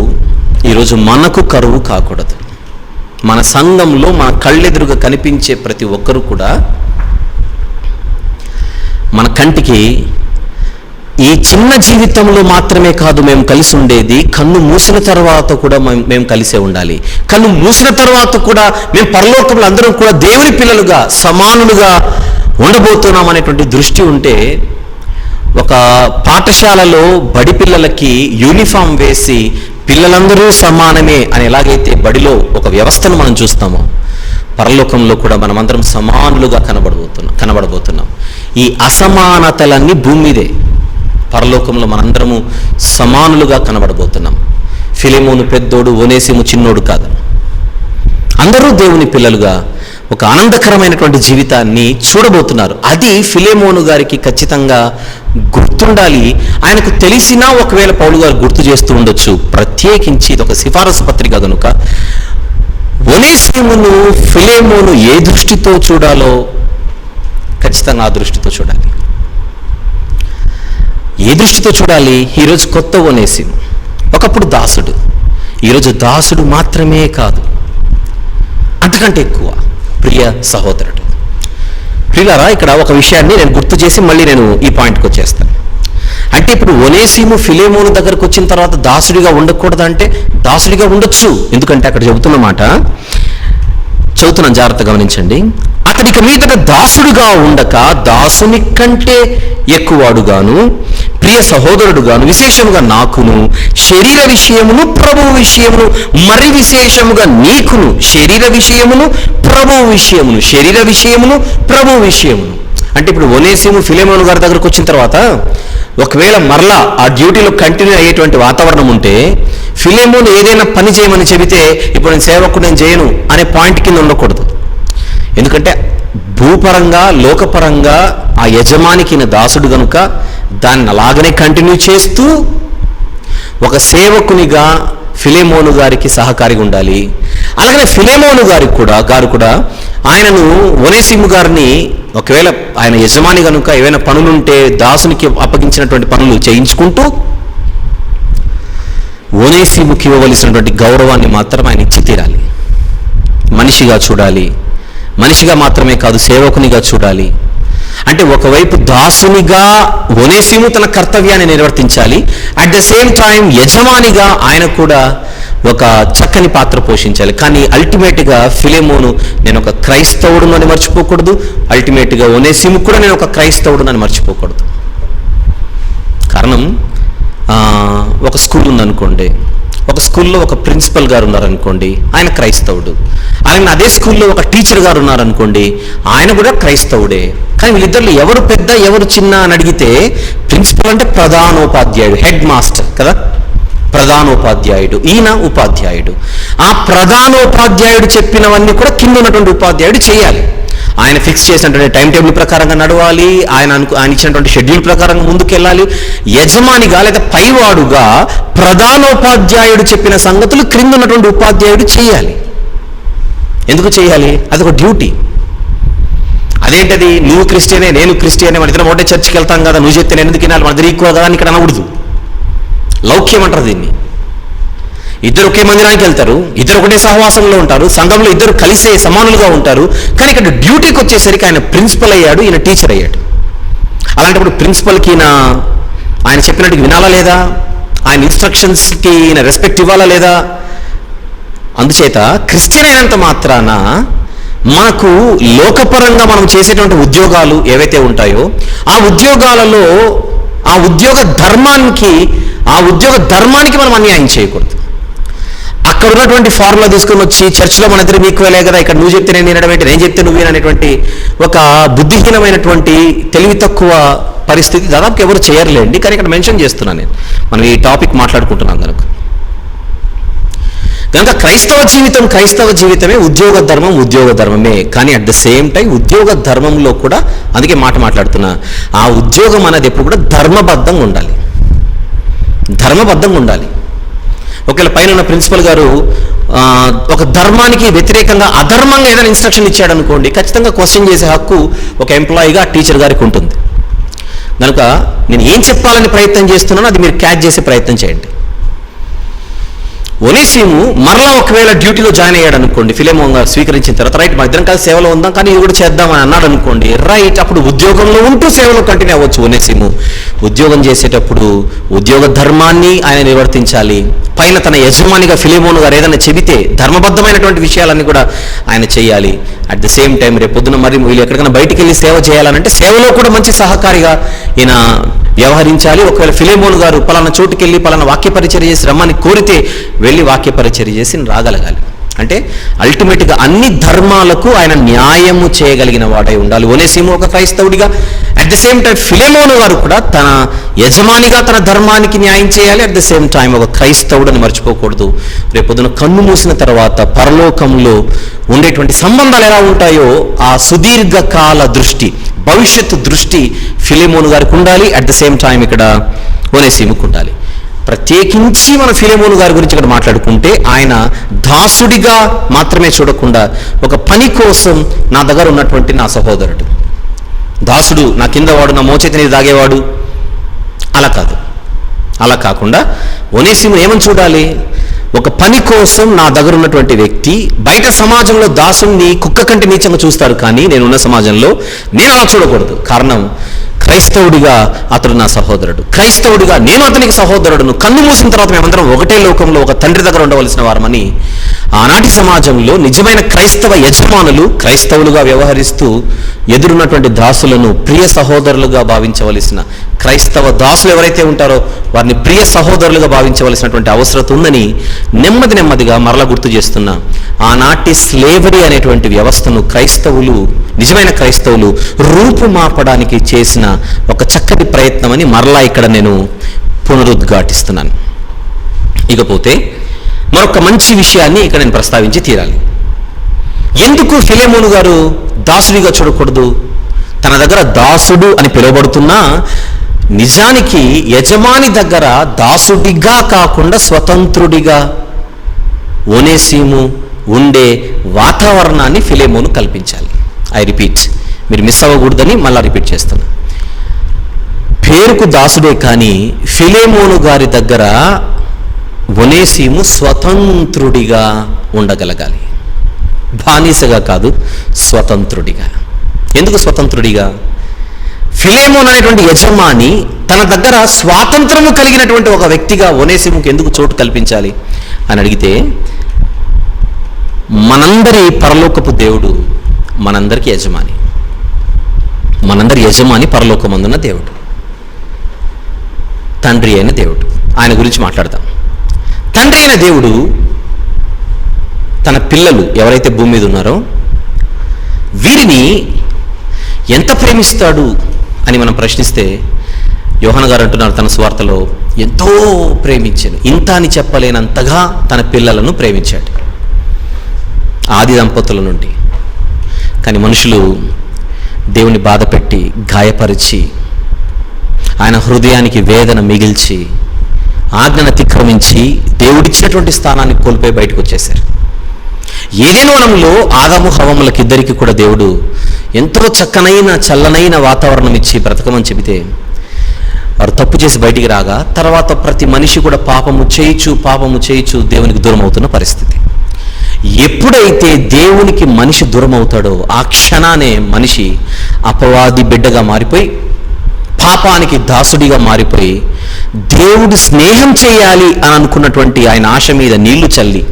ఈరోజు మనకు కరువు కాకూడదు. మన సంఘంలో మన కళ్ళెదురుగా కనిపించే ప్రతి ఒక్కరూ కూడా మన కంటికి ఈ చిన్న జీవితంలో మాత్రమే కాదు మేము కలిసి ఉండేది, కన్ను మూసిన తర్వాత కూడా మేము కలిసే ఉండాలి. కన్ను మూసిన తర్వాత కూడా మేము పరలోకంలో అందరం కూడా దేవుని పిల్లలుగా సమానులుగా ఉండబోతున్నాం అనేటువంటి దృష్టి ఉంటే, ఒక పాఠశాలలో బడి పిల్లలకి యూనిఫామ్ వేసి పిల్లలందరూ సమానమే అని ఎలాగైతే బడిలో ఒక వ్యవస్థను మనం చూస్తామో, పరలోకంలో కూడా మనమందరం సమానులుగా కనబడబోతున్నాం. ఈ అసమానతలన్నీ భూమి మీదే, పరలోకంలో మనందరము సమానులుగా కనబడబోతున్నాం. ఫిలెమోను పెద్దోడు, ఒనేసిము చిన్నోడు కాదు. అందరూ దేవుని పిల్లలుగా ఒక ఆనందకరమైనటువంటి జీవితాన్ని చూడబోతున్నారు. అది ఫిలెమోను గారికి ఖచ్చితంగా గుర్తుండాలి. ఆయనకు తెలిసినా ఒకవేళ పౌలు గారు గుర్తు చేస్తూ ఉండొచ్చు. ప్రత్యేకించి ఇది ఒక సిఫారసు పత్రిక కనుక ఒనేసిమును ఫిలెమోను ఏ దృష్టితో చూడాలో ఖచ్చితంగా ఆ దృష్టితో చూడాలి. ఏ దృష్టితో చూడాలి? ఈరోజు కొత్త ఒనేసిము, ఒకప్పుడు దాసుడు, ఈరోజు దాసుడు మాత్రమే కాదు, అంతకంటే ఎక్కువ ప్రియ సహోదరుడు. ప్రియులారా, ఇక్కడ ఒక విషయాన్ని నేను గుర్తు చేసి మళ్ళీ నేను ఈ పాయింట్కి వచ్చేస్తాను. అంటే ఇప్పుడు ఒనేసిము ఫిలెమోను దగ్గరకు వచ్చిన తర్వాత దాసుడిగా ఉండకూడదంటే దాసుడిగా ఉండొచ్చు. ఎందుకంటే అక్కడ చెబుతున్న మాట చదువుతున్నాను, జాగ్రత్తగా గమనించండి. అతడికి మీదట దాసుడుగా ఉండక దాసుని కంటే ఎక్కువాడుగాను, ప్రియ సహోదరుడుగాను, విశేషముగా నాకును, శరీర విషయమును ప్రభువు విషయమును, మరి విశేషముగా నీకును, శరీర విషయమును ప్రభువు విషయమును, శరీర విషయమును ప్రభువు విషయమును. అంటే ఇప్పుడు ఒనేసిము ఫిలెమోను గారి దగ్గరకు వచ్చిన తర్వాత ఒకవేళ మరలా ఆ డ్యూటీలో కంటిన్యూ అయ్యేటువంటి వాతావరణం ఉంటే, ఫిలెమోను ఏదైనా పని చేయమని చెబితే ఇప్పుడు నేను సేవకు నేను చేయను అనే పాయింట్ కింద ఉండకూడదు. ఎందుకంటే భూపరంగా లోకపరంగా ఆ యజమానికి దాసుడు కనుక దాన్ని అలాగనే కంటిన్యూ చేస్తూ ఒక సేవకునిగా ఫిలెమోను గారికి సహకారిగా ఉండాలి. అలాగనే ఫిలెమోను గారు కూడా ఆయనను ఒనేసిము గారిని ఒకవేళ ఆయన యజమాని కనుక ఏవైనా పనులుంటే దాసునికి అప్పగించినటువంటి పనులు చేయించుకుంటూ ఒనేసిముకి ఇవ్వవలసినటువంటి గౌరవాన్ని మాత్రం ఆయన ఇచ్చి తీరాలి. మనిషిగా చూడాలి, మనిషిగా మాత్రమే కాదు సేవకునిగా చూడాలి. అంటే ఒకవైపు దాసునిగా ఒనేసిము తన కర్తవ్యాన్ని నిర్వర్తించాలి, అట్ ద సేమ్ టైం యజమానిగా ఆయన కూడా ఒక చక్కని పాత్ర పోషించాలి. కానీ అల్టిమేట్గా ఫిలెమోను నేను ఒక క్రైస్తవుడు అని మర్చిపోకూడదు, అల్టిమేట్గా ఒనేసిము కూడా నేను ఒక క్రైస్తవుడు అని మర్చిపోకూడదు. కారణం, ఒక స్కూల్ ఉందనుకోండి, ఒక స్కూల్లో ఒక ప్రిన్సిపల్ గారు ఉన్నారనుకోండి, ఆయన క్రైస్తవుడు. అలాగే అదే స్కూల్లో ఒక టీచర్ గారు ఉన్నారనుకోండి, ఆయన కూడా క్రైస్తవుడే. కానీ వీళ్ళిద్దరిలో ఎవరు పెద్ద ఎవరు చిన్న అని అడిగితే ప్రిన్సిపల్ అంటే ప్రధానోపాధ్యాయుడు, హెడ్ మాస్టర్ కదా, ప్రధానోపాధ్యాయుడు, ఈయన ఉపాధ్యాయుడు. ఆ ప్రధానోపాధ్యాయుడు చెప్పినవన్నీ కూడా కింద ఉన్నటువంటి ఉపాధ్యాయుడు చేయాలి. ఆయన ఫిక్స్ చేసినటువంటి టైం టేబుల్ ప్రకారంగా నడవాలి, ఆయన ఇచ్చినటువంటి షెడ్యూల్ ప్రకారంగా ముందుకెళ్ళాలి. యజమానిగా లేదా పైవాడుగా ప్రధానోపాధ్యాయుడు చెప్పిన సంగతులు క్రింద ఉన్నటువంటి ఉపాధ్యాయుడు చేయాలి. ఎందుకు చేయాలి? అదొక డ్యూటీ. అదేంటది? నువ్వు క్రిస్టియనే నేను క్రిస్టియనే, మన ఇద్దరం ఒకటే చర్చికి వెళ్తాం కదా, నువ్వు చెప్తే నేను ఎందుకు వినాలి, మన ఇద్దరు ఈక్వల్ కదా అని ఇక్కడ అనకూడదు. లౌక్యం అంటారు దీన్ని. ఇద్దరు ఒకే మందిరానికి వెళ్తారు, ఇద్దరు ఒకటే సహవాసంలో ఉంటారు, సంఘంలో ఇద్దరు కలిసే సమానులుగా ఉంటారు. కానీ ఇక్కడ డ్యూటీకి వచ్చేసరికి ఆయన ప్రిన్సిపల్ అయ్యాడు, ఈయన టీచర్ అయ్యాడు. అలాంటప్పుడు ప్రిన్సిపల్కి ఆయన చెప్పినట్టు వినాలా లేదా, ఆయన ఇన్స్ట్రక్షన్స్కి ఈయన రెస్పెక్ట్ ఇవ్వాలా లేదా? అందుచేత క్రిస్టియన్ అయినంత మాత్రాన మనకు లోకపరంగా మనం చేసేటువంటి ఉద్యోగాలు ఏవైతే ఉంటాయో ఆ ఉద్యోగాలలో ఆ ఉద్యోగ ధర్మానికి మనం అన్యాయం చేయకూడదు. అక్కడ అక్కడ ఉన్నటువంటి ఫార్ములా తీసుకొని వచ్చి చర్చిలో మన ఇద్దరు ఈక్వలే కదా, ఇక్కడ నువ్వు చెప్తే నేను వినడం ఏంటి, నేను చెప్తే నువ్వు విననేటువంటి ఒక బుద్ధిహీనమైనటువంటి తెలివి తక్కువ పరిస్థితి దాదాపు ఎవరు చేయర్లేండి. కానీ ఇక్కడ మెన్షన్ చేస్తున్నాను నేను, మనం ఈ టాపిక్ మాట్లాడుకుంటున్నాం కనుక క్రైస్తవ జీవితమే ఉద్యోగ ధర్మమే. కానీ అట్ ద సేమ్ టైం ఉద్యోగ ధర్మంలో కూడా, అందుకే మాట్లాడుతున్నా, ఆ ఉద్యోగం అనేది ఎప్పుడు కూడా ధర్మబద్ధంగా ఉండాలి. ఒకవేళ పైన ఉన్న ప్రిన్సిపల్ గారు ఒక ధర్మానికి వ్యతిరేకంగా అధర్మంగా ఏదైనా ఇన్స్ట్రక్షన్ ఇచ్చాడు అనుకోండి, ఖచ్చితంగా క్వశ్చన్ చేసే హక్కు ఒక ఎంప్లాయీగా టీచర్ గారికి ఉంటుంది. కనుక నేను ఏం చెప్పాలని ప్రయత్నం చేస్తున్నానో అది మీరు క్యాచ్ చేసే ప్రయత్నం చేయండి. ఒనేసిము మరలా ఒకవేళ డ్యూటీలో జాయిన్ అయ్యాడు అనుకోండి, ఫిలెమోన్ గారు స్వీకరించిన తర్వాత, రైట్ మా ఇద్దరం కలిసి సేవలో ఉందాం కానీ ఇది కూడా చేద్దామని అన్నాడు అనుకోండి, రైట్ అప్పుడు ఉద్యోగంలో ఉంటూ సేవలో కంటిన్యూ అవ్వచ్చు. ఒనేసిము ఉద్యోగం చేసేటప్పుడు ఉద్యోగ ధర్మాన్ని ఆయన నిర్వర్తించాలి. పైన తన యజమానిగా ఫిలెమోన్ గారు ఏదైనా చెబితే ధర్మబద్ధమైనటువంటి విషయాలన్నీ కూడా ఆయన చేయాలి. అట్ ద సేమ్ టైం రేపు పొద్దున మరి వీళ్ళు ఎక్కడికైనా బయటికి వెళ్ళి సేవ చేయాలంటే సేవలో కూడా మంచి సహకారిగా ఈయన వ్యవహరించాలి. ఒకవేళ ఫిలెమోన్ గారు పలానా చోటుకి వెళ్ళి పలానా వాక్య పరిచర్య చేసి రమ్మని కోరితే వెళ్ళి వాక్య పరిచర్య చేసి రాగలగాలి. అంటే అల్టిమేట్గా అన్ని ధర్మాలకు ఆయన న్యాయము చేయగలిగిన వాడై ఉండాలి. ఒనేసిము ఒక క్రైస్తవుడిగా, at the same time Philemon గారు కూడా తన యజమానిగా తన ధర్మానికి న్యాయం చేయాలి. అట్ ద సేమ్ టైం ఒక క్రైస్తవుడని మర్చిపోకూడదు. రేపొద్దున కన్ను మూసిన తర్వాత పరలోకంలో ఉండేటువంటి సంబంధాలు ఎలా ఉంటాయో ఆ సుదీర్ఘకాల దృష్టి, భవిష్యత్తు దృష్టి ఫిలెమోన్ గారికి ఉండాలి. అట్ ద సేమ్ టైం ఇక్కడ ఒనేసిముకు ఉండాలి. ప్రత్యేకించి మన ఫిలెమోన్ గారి గురించి ఇక్కడ మాట్లాడుకుంటే ఆయన దాసుడిగా మాత్రమే చూడకుండా ఒక పని కోసం నా దగ్గర ఉన్నటువంటి నా సహోదరుడు, దాసుడు నా కింద వాడు, నా మోచేతిని తాగేవాడు, అలా కాకుండా ఒనేసిము ఏమని చూడాలి, ఒక పని కోసం నా దగ్గర ఉన్నటువంటి వ్యక్తి. బయట సమాజంలో దాసుని కుక్క కంటే నీచంగా చూస్తారు, కానీ నేనున్న సమాజంలో నేను అలా చూడకూడదు. కారణం క్రైస్తవుడిగా అతడు నా సహోదరుడు, క్రైస్తవుడిగా నేను అతనికి సహోదరుడును. కన్ను మూసిన తర్వాత మేమందరం ఒకటే లోకంలో ఒక తండ్రి దగ్గర ఉండవలసిన వారమని ఆనాటి సమాజంలో నిజమైన క్రైస్తవ యజమానులు క్రైస్తవులుగా వ్యవహరిస్తూ ఎదురున్నటువంటి దాసులను ప్రియ సహోదరులుగా భావించవలసిన, క్రైస్తవ దాసులు ఎవరైతే ఉంటారో వారిని ప్రియ సహోదరులుగా భావించవలసినటువంటి అవసరం ఉందని నెమ్మదిగా మరలా గుర్తు చేస్తున్నా. ఆనాటి స్లేవరీ అనేటువంటి వ్యవస్థను క్రైస్తవులు, నిజమైన క్రైస్తవులు రూపుమాపడానికి చేసిన ఒక చక్కటి ప్రయత్నం అని మరలా ఇక్కడ నేను పునరుద్ఘాటిస్తున్నాను. ఇకపోతే మరొక మంచి విషయాన్ని ఇక్కడ నేను ప్రస్తావించి తీరాలి. ఎందుకు ఫిలెమోను గారు దాసుడిగా చూడకూడదు? తన దగ్గర దాసుడు అని పిలువబడుతున్నా నిజానికి యజమాని దగ్గర దాసుడిగా కాకుండా స్వతంత్రుడిగా ఒనేసిము ఉండే వాతావరణాన్ని ఫిలెమోను కల్పించాలి. ఐ రిపీట్, మీరు మిస్ అవ్వకూడదని మళ్ళీ రిపీట్ చేస్తున్నా. పేరుకు దాసుడే కానీ ఫిలెమోను గారి దగ్గర ఒనేసిము స్వతంత్రుడిగా ఉండగలగాలి. బానిసగా కాదు, స్వతంత్రుడిగా. ఎందుకు స్వతంత్రుడిగా? ఫిలెమోన్ అనేటువంటి యజమాని తన దగ్గర స్వాతంత్రము కలిగినటువంటి ఒక వ్యక్తిగా ఒనేసిముకు ఎందుకు చోటు కల్పించాలి అని అడిగితే, మనందరి పరలోకపు దేవుడు మనందరికీ యజమాని. మనందరి యజమాని పరలోకమందున్న దేవుడు, తండ్రి అయిన దేవుడు. ఆయన గురించి మాట్లాడతాం. తండ్రి అయిన దేవుడు తన పిల్లలు ఎవరైతే భూమి మీద ఉన్నారో వీరిని ఎంత ప్రేమిస్తాడు అని మనం ప్రశ్నిస్తే, యోహాను గారు అంటున్నారు తన సువార్తలో, ఎంతో ప్రేమించాను, ఇంత అని చెప్పలేనంతగా తన పిల్లలను ప్రేమించాడు ఆది దంపతుల నుండి. కానీ మనుషులు దేవుని బాధపెట్టి, గాయపరిచి, ఆయన హృదయానికి వేదన మిగిల్చి, ఆజ్ఞను అతిక్రమించి దేవుడిచ్చినటువంటి స్థానాన్ని కోల్పోయి బయటకు వచ్చేశారు. ఏదైనా వనంలో ఆదాము హవ్వములకు ఇద్దరికి కూడా దేవుడు ఎంతో చక్కనైన చల్లనైన వాతావరణం ఇచ్చి బ్రతకమని చెబితే వారు తప్పు చేసి బయటికి రాగా తర్వాత ప్రతి మనిషి కూడా పాపము చేయిచు దేవునికి దూరం అవుతున్న పరిస్థితి. ఎప్పుడైతే దేవునికి మనిషి దూరం అవుతాడో ఆ క్షణానే మనిషి అపవాది బిడ్డగా మారిపోయి, పాపానికి దాసుడిగా మారిపోయి, దేవుడు స్నేహం చేయాలి అని అనుకున్నటువంటి ఆయన ఆశ మీద నీళ్లు చల్లి,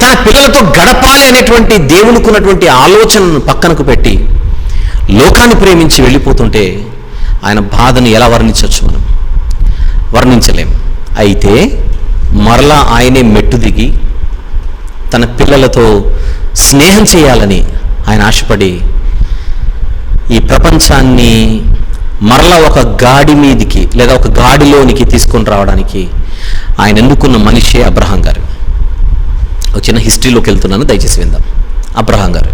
తన పిల్లలతో గడపాలి అనేటువంటి దేవునికి ఉన్నటువంటి ఆలోచనను పక్కనకు పెట్టి లోకాన్ని ప్రేమించి వెళ్ళిపోతుంటే ఆయన బాధను ఎలా వర్ణించవచ్చు? మనం వర్ణించలేం. అయితే మరలా ఆయనే మెట్టు దిగి తన పిల్లలతో స్నేహం చేయాలని ఆయన ఆశపడి ఈ ప్రపంచాన్ని మరలా ఒక గాడి మీదికి లేదా ఒక గాడిలోనికి తీసుకొని రావడానికి ఆయన ఎన్నుకున్న మనిషే అబ్రహాం గారు. ఒక చిన్న హిస్టరీలోకి వెళ్తున్నాను, దయచేసి విందాం. అబ్రహాం గారు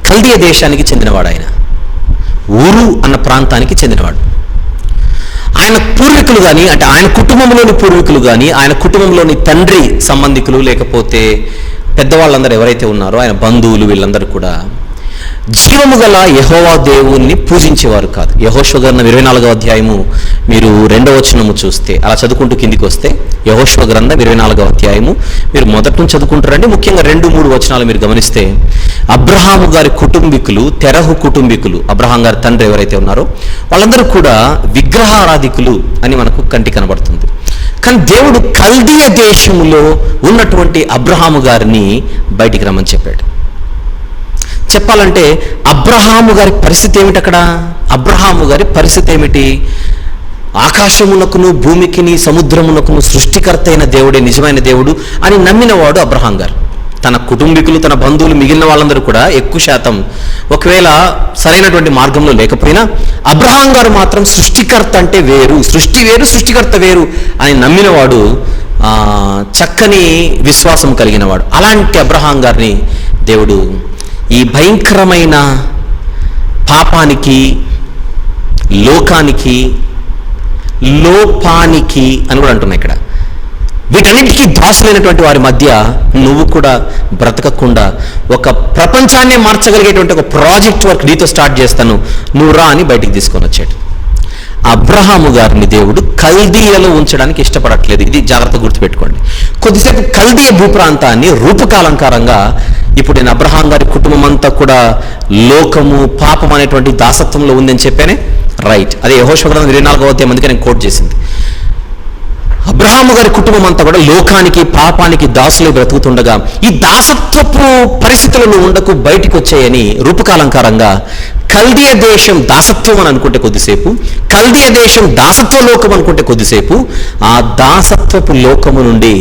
కల్దీయ దేశానికి చెందినవాడు. ఆయన ఊరు అన్న ప్రాంతానికి చెందినవాడు. ఆయన పూర్వీకులు కానీ, అంటే ఆయన కుటుంబంలోని పూర్వీకులు కానీ, ఆయన కుటుంబంలోని తండ్రి సంబంధికులు లేకపోతే పెద్దవాళ్ళందరూ ఎవరైతే ఉన్నారో ఆయన బంధువులు వీళ్ళందరూ కూడా జీవము గల యెహోవా దేవుణ్ణి పూజించేవారు కాదు. యెహోషువ గ్రంథం 24వ అధ్యాయము మీరు 2వ వచనము చూస్తే, అలా చదువుకుంటూ కిందికి వస్తే యెహోషువ గ్రంథం 24వ అధ్యాయము మీరు మొదటి నుంచి చదువుకుంటారండి. ముఖ్యంగా 2-3 వచనాలు మీరు గమనిస్తే అబ్రహాము గారి కుటుంబీకులు, తెరహు కుటుంబీకులు, అబ్రహాం గారి తండ్రి ఎవరైతే ఉన్నారో వాళ్ళందరూ కూడా విగ్రహారాధికులు అని మనకు కంటికి కనబడుతుంది. కానీ దేవుడు కల్దీయ దేశములో ఉన్నటువంటి అబ్రహాము గారిని బయటికి రమ్మని చెప్పాడు. చెప్పాలంటే అబ్రహాము గారి పరిస్థితి ఏమిటి? అక్కడ అబ్రహాము గారి పరిస్థితి ఏమిటి? ఆకాశమునకును భూమికిని సముద్రమునకును సృష్టికర్త అయిన దేవుడే నిజమైన దేవుడు అని నమ్మినవాడు అబ్రహాం గారు. తన కుటుంబీకులు, తన బంధువులు, మిగిలిన వాళ్ళందరూ కూడా ఎక్కువ శాతం ఒకవేళ సరైనటువంటి మార్గంలో లేకపోయినా అబ్రహాం గారు మాత్రం సృష్టికర్త అంటే వేరు, సృష్టి వేరు, సృష్టికర్త వేరు అని నమ్మినవాడు, చక్కని విశ్వాసం కలిగినవాడు. అలాంటి అబ్రహాం గారిని దేవుడు ఈ భయంకరమైన పాపానికి, లోకానికి, లోపానికి అని కూడా అంటున్నాయి ఇక్కడ, వీటన్నిటికీ దాసులైనటువంటి వారి మధ్య నువ్వు కూడా బ్రతకకుండా ఒక ప్రపంచాన్ని మార్చగలిగేటువంటి ఒక ప్రాజెక్ట్ వర్క్ నీతో స్టార్ట్ చేస్తాను, నువ్వు రా అని బయటికి తీసుకొని వచ్చాడు. అబ్రహాము గారిని దేవుడు కల్దీయలో ఉంచడానికి ఇష్టపడట్లేదు. ఇది జాగ్రత్త గుర్తుపెట్టుకోండి. కొద్దిసేపు కల్దీయ భూప్రాంతాన్ని రూపకాలంకారంగా ఇప్పుడు నేను అబ్రహాం గారి కుటుంబం అంతా కూడా లోకము, పాపం అనేటువంటి దాసత్వంలో ఉందని చెప్పానే, రైట్. అదే యెహోషువ గ్రంథం 24వ అధ్యాయం అందుకే నేను కోట్ చేసింది. అబ్రహాము గారి కుటుంబం అంతా కూడా లోకానికి, పాపానికి దాసులై బ్రతుకుతుండగా ఈ దాసత్వపు పరిస్థితులను ఉండకు బయటికి వచ్చాయని రూపకాలంకారంగా కల్దీయ దేశం దాసత్వం అని అనుకుంటే కొద్దిసేపు, కల్దీయ దేశం దాసత్వ లోకం అనుకుంటే కొద్దిసేపు, ఆ దాసత్వపు లోకము నుండి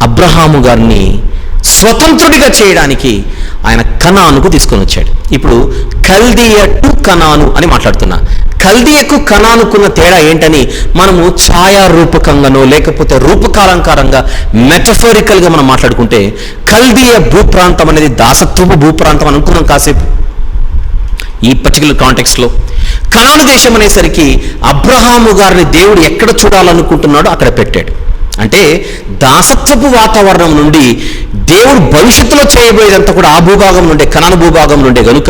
అబ్రహాము గారిని స్వతంత్రుడిగా చేయడానికి ఆయన కనానుకు తీసుకొని వచ్చాడు. ఇప్పుడు కల్దీయ టు కనాను అని మాట్లాడుతున్నా. కల్దీయకు కనానుకున్న తేడా ఏంటని మనము ఛాయారూపకంగానో లేకపోతే రూపకాలంకారంగా మెటఫోరికల్గా మనం మాట్లాడుకుంటే, కల్దీయ భూప్రాంతం అనేది దాసత్వపు భూప్రాంతం అనుకున్నాం కాసేపు ఈ పర్టికులర్ కాంటెక్స్ట్లో. కనాను దేశం అనేసరికి అబ్రహాము గారిని దేవుడు ఎక్కడ చూడాలనుకుంటున్నాడో అక్కడ పెట్టాడు. అంటే దాసత్వపు వాతావరణం నుండి దేవుడు భవిష్యత్తులో చేయబోయేదంతా కూడా ఆ భూభాగం నుండే, కనాను భూభాగం నుండే గనుక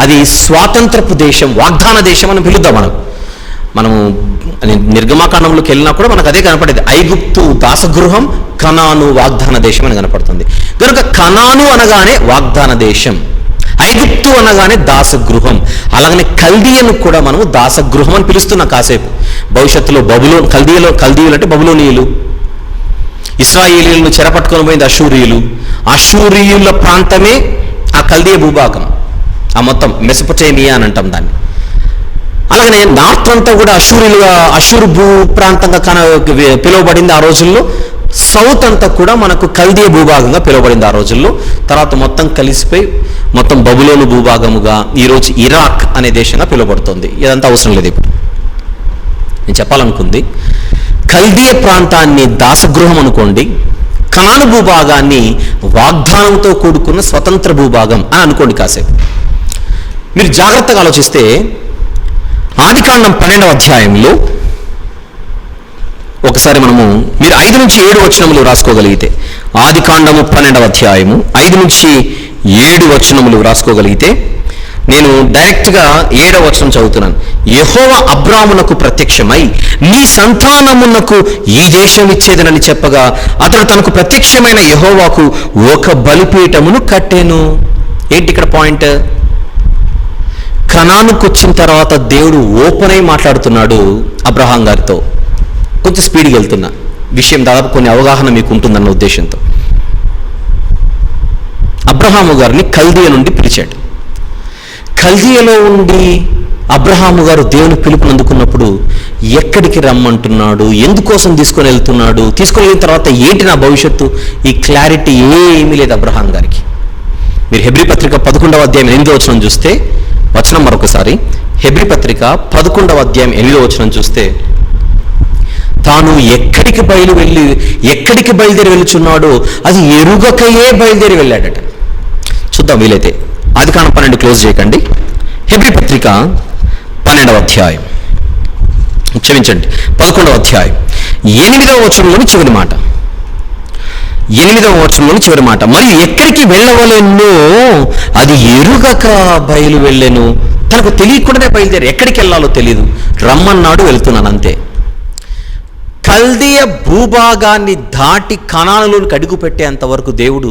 అది స్వాతంత్రపు దేశం, వాగ్దాన దేశం అని పిలుద్దాం. మనము నిర్గమాకాండంలోకి వెళ్ళినా కూడా మనకు అదే కనపడేది. ఐగుప్తు దాసగృహం, కనాను వాగ్దాన దేశం అని కనపడుతుంది. కనుక కనాను అనగానే వాగ్దాన దేశం, ఐగుప్తు అనగానే దాసగృహం. అలాగనే కల్దీయను కూడా మనము దాసగృహం అని పిలుస్తున్నాం కాసేపు. భవిష్యత్తులో కల్దీయులు అంటే బబులోనీయులు, ఇశ్రాయేలీయులను చెరపట్టుకొని పోయింది అషూరియులు, అషూరియుల ప్రాంతమే ఆ కల్దీయ భూభాగం, ఆ మొత్తం మెసొపొటేమియా అని అంటాం దాన్ని. అలాగనే నార్త్ అంతా కూడా అషూరు భూ ప్రాంతంగా పిలువబడింది ఆ రోజుల్లో. సౌత్ అంతా కూడా మనకు కల్దీయ భూభాగంగా పిలువబడింది ఆ రోజుల్లో. తర్వాత మొత్తం కలిసిపోయి మొత్తం బబులోను భూభాగముగా ఈరోజు ఇరాక్ అనే దేశంగా పిలువబడుతుంది. ఇదంతా అవసరం లేదు. ఇప్పుడు నేను చెప్పాలనుకుంది, కల్దీయ ప్రాంతాన్ని దాసగృహం అనుకోండి, కనాను భూభాగాన్ని వాగ్దానంతో కూడుకున్న స్వతంత్ర భూభాగం అని అనుకోండి కాసేపు. మీరు జాగ్రత్తగా ఆలోచిస్తే ఆదికాండం 12వ అధ్యాయంలో ఒకసారి మీరు 5 నుంచి 7 వచనములు రాసుకోగలిగితే, ఆదికాండము 12వ అధ్యాయము 5 నుంచి 7 వచనములు రాసుకోగలిగితే, నేను డైరెక్ట్గా 7వ వచనం చదువుతున్నాను. యెహోవా అబ్రామునకు ప్రత్యక్షమై నీ సంతానమునకు ఈ దేశం ఇచ్చేదనని చెప్పగా అతడు తనకు ప్రత్యక్షమైన యెహోవాకు ఒక బలిపీఠమును కట్టెను. ఏంటి ఇక్కడ పాయింట్? కనానుకు వచ్చిన తర్వాత దేవుడు ఓపెన్ అయి మాట్లాడుతున్నాడు అబ్రహాం గారితో. కొంచెం స్పీడ్గా వెళ్తున్నా, విషయం దాదాపు కొన్ని అవగాహన మీకు ఉంటుందన్న ఉద్దేశంతో. అబ్రహాము గారిని కల్దీయ నుండి పిలిచాడు. కల్దీయలో ఉండి అబ్రహాము గారు దేవుని పిలుపుని అందుకున్నప్పుడు ఎక్కడికి రమ్మంటున్నాడు, ఎందుకోసం తీసుకొని వెళ్తున్నాడు, తీసుకొని వెళ్ళిన తర్వాత ఏంటి నా భవిష్యత్తు, ఈ క్లారిటీ ఏమీ లేదు అబ్రహాం గారికి. మీరు హెబ్రీ పత్రిక 11వ అధ్యాయం 8వ వచనం చూస్తే, వచనం మరొకసారి, హెబ్రీ పత్రిక 11వ అధ్యాయం 8వ వచనం చూస్తే, తాను ఎక్కడికి బయలుదేరి వెళ్తున్నాడో అది ఎరుగకయే బయలుదేరి వెళ్ళాడట. చూద్దాం వీలైతే. ఆదికాండం 12 క్లోజ్ చేయకండి. హెబ్రీ పత్రిక 12వ అధ్యాయం, క్షమించండి 11వ అధ్యాయం 8వ వచనంలోని చివరి మాట. 8వ వచనంలోని చివరి మాట, మరియు ఎక్కడికి వెళ్ళవలెనో అది ఎరుగక బయలు వెళ్ళెను. తనకు తెలియకుండానే బయలుదేరి, ఎక్కడికి వెళ్ళాలో తెలియదు, రమ్మన్నాడు, వెళ్తున్నాను అంతే. కల్దీయ భూభాగాన్ని దాటి కనానులోనికి అడుగు పెట్టేంత వరకు దేవుడు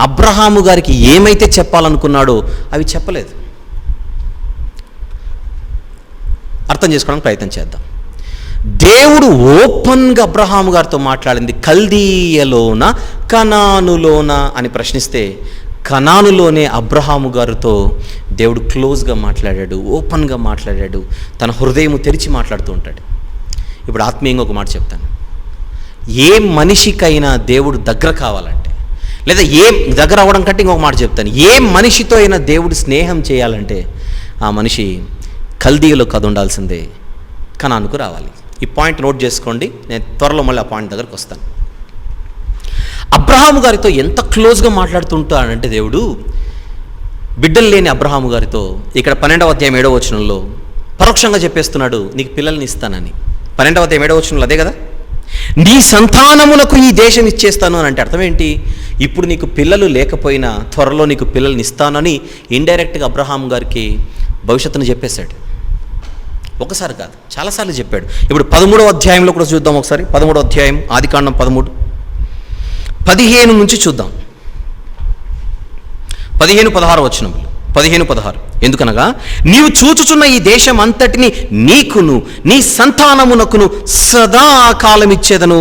అబ్రహాము గారికి ఏమైతే చెప్పాలనుకున్నాడో అవి చెప్పలేదు. అర్థం చేసుకోవడానికి ప్రయత్నం చేద్దాం. దేవుడు ఓపెన్గా అబ్రహాము గారితో మాట్లాడింది కల్దీయలోన కనానులోన అని ప్రశ్నిస్తే, కనానులోనే అబ్రహాము గారితో దేవుడు క్లోజ్గా మాట్లాడాడు, ఓపెన్గా మాట్లాడాడు, తన హృదయము తెరిచి మాట్లాడుతూ ఉంటాడు. ఇప్పుడు ఆత్మీయంగా ఒక మాట చెప్తాను. ఏ మనిషికైనా దేవుడు దగ్గర కావాలంటే, లేదా ఏ దగ్గర అవ్వడం కంటే ఇంకొక మాట చెప్తాను, ఏ మనిషితో అయినా దేవుడు స్నేహం చేయాలంటే ఆ మనిషి కల్దీయలో కథ ఉండాల్సిందే, కనానుకు రావాలి. ఈ పాయింట్ నోట్ చేసుకోండి, నేను త్వరలో మళ్ళీ ఆ పాయింట్ దగ్గరకు వస్తాను. అబ్రహాము గారితో ఎంత క్లోజ్గా మాట్లాడుతుంటాడంటే దేవుడు, బిడ్డలు లేని అబ్రహాము గారితో ఇక్కడ 12వ అధ్యాయం 7వ వచనంలో పరోక్షంగా చెప్పేస్తున్నాడు, నీకు పిల్లల్ని ఇస్తానని. 12వ అధ్యాయం 7వ వచనంలో అదే కదా, నీ సంతానములకు ఈ దేశం ఇచ్చేస్తాను అని అంటే అర్థం ఏంటి? ఇప్పుడు నీకు పిల్లలు లేకపోయినా త్వరలో నీకు పిల్లల్ని ఇస్తానని ఇండైరెక్ట్గా అబ్రహాం గారికి భవిష్యత్తును చెప్పేశాడు. ఒకసారి కాదు, చాలాసార్లు చెప్పాడు. ఇప్పుడు 13వ అధ్యాయంలో కూడా చూద్దాం ఒకసారి. 13వ అధ్యాయం ఆదికాండం 13, 15 నుంచి చూద్దాం. 15-16 వచనములు. 15-16. ఎందుకనగా నీవు చూచుచున్న ఈ దేశం అంతటిని నీకును నీ సంతానమునకును సదాకాలం ఇచ్చేదను.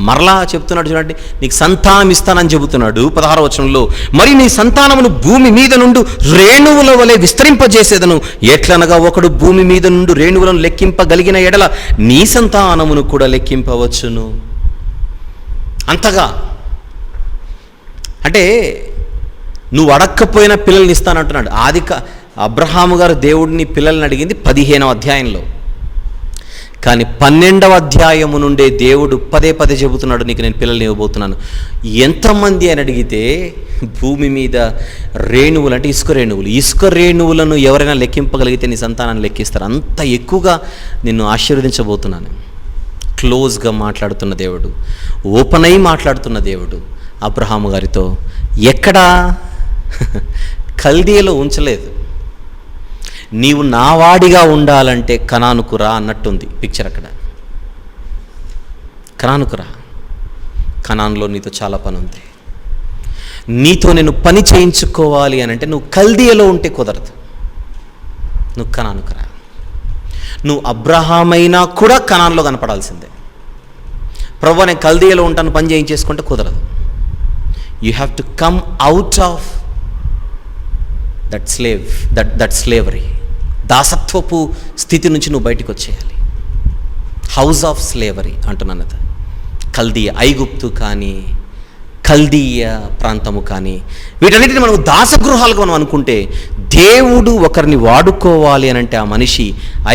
మరలా చెప్తున్నాడు చూడండి, నీకు సంతానం ఇస్తానని చెబుతున్నాడు 16వ వచనంలో. మరి నీ సంతానమును భూమి మీద నుండి రేణువుల వలె విస్తరింపజేసేదను. ఎట్లనగా ఒకడు భూమి మీద నుండి రేణువులను లెక్కింపగలిగిన ఎడల నీ సంతానమును కూడా లెక్కింపవచ్చును. అంతగా అంటే నువ్వు అడక్కపోయినా పిల్లల్ని ఇస్తానంటున్నాడు. అబ్రహాము గారు దేవుడిని పిల్లల్ని అడిగింది 15వ అధ్యాయంలో, కానీ 12వ అధ్యాయము నుండే దేవుడు పదే చెబుతున్నాడు, నీకు నేను పిల్లల్ని ఇవ్వబోతున్నాను. ఎంతమంది అని అడిగితే భూమి మీద రేణువులు అంటే ఇసుక రేణువులను ఎవరైనా లెక్కింపగలిగితే నీ సంతానాన్ని లెక్కిస్తారు. అంత ఎక్కువగా నిన్ను ఆశీర్వదించబోతున్నాను. క్లోజ్గా మాట్లాడుతున్న దేవుడు, ఓపెన్ అయి మాట్లాడుతున్న దేవుడు అబ్రహాము గారితో ఎక్కడా కల్దీయలో ఉంచలేదు. నీవు నావాడిగా ఉండాలంటే కనానుకు రా అన్నట్టుంది పిక్చర్ అక్కడ. కనానుకు రా, కనాన్లో నీతో చాలా పని ఉంది. నీతో నేను పని చేయించుకోవాలి అని అంటే నువ్వు కల్దీయలో ఉంటే కుదరదు. నువ్వు కనానుకు రా. నువ్వు అబ్రహామైనా కూడా కనాన్లో కనపడాల్సిందే. ప్రభువా నేను కల్దీయలో ఉంటాను, పని చేయించేసుకుంటే కుదరదు. You have to come out of that slavery. దాసత్వపు స్థితి నుంచి నువ్వు బయటకు వచ్చేయాలి. హౌస్ ఆఫ్ స్లేవరీ అంటున్నాను. కల్దీయ, ఐగుప్తు కానీ కల్దీయ ప్రాంతము కానీ వీటన్నిటిని మనం దాసగృహాలుగా మనం అనుకుంటే, దేవుడు ఒకరిని వాడుకోవాలి అని అంటే ఆ మనిషి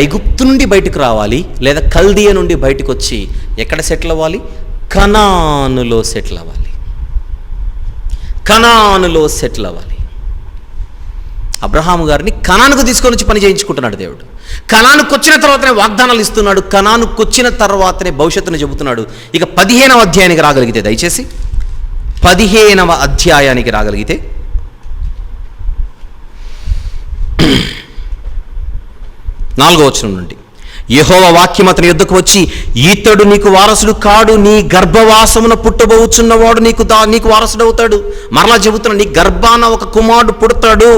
ఐగుప్తు నుండి బయటకు రావాలి, లేదా కల్దీయ నుండి బయటకు వచ్చి ఎక్కడ సెటిల్ అవ్వాలి? కనానులో సెటిల్ అవ్వాలి. కనానులో సెటిల్ అవ్వాలి. అబ్రహాము గారిని కనానుకు తీసుకొని వచ్చి పని చేయించుకుంటున్నాడు దేవుడు. కనానుకు వచ్చిన తర్వాతనే వాగ్దానాలు ఇస్తున్నాడు. కనానుకు వచ్చిన తర్వాతనే భవిష్యత్తును చెబుతున్నాడు. ఇక 15వ అధ్యాయానికి రాగలిగితే, దయచేసి 15వ అధ్యాయానికి రాగలిగితే 4వ వచనం నుండి, యెహోవా వాక్యం అతని యొద్దకు వచ్చి, ఈతడు నీకు వారసుడు కాడు, నీ గర్భవాసమున పుట్టబోచున్నవాడు నీకు వారసుడు అవుతాడు. మరలా చెబుతున్నా, నీ గర్భాన ఒక కుమారుడు పుడతాడు.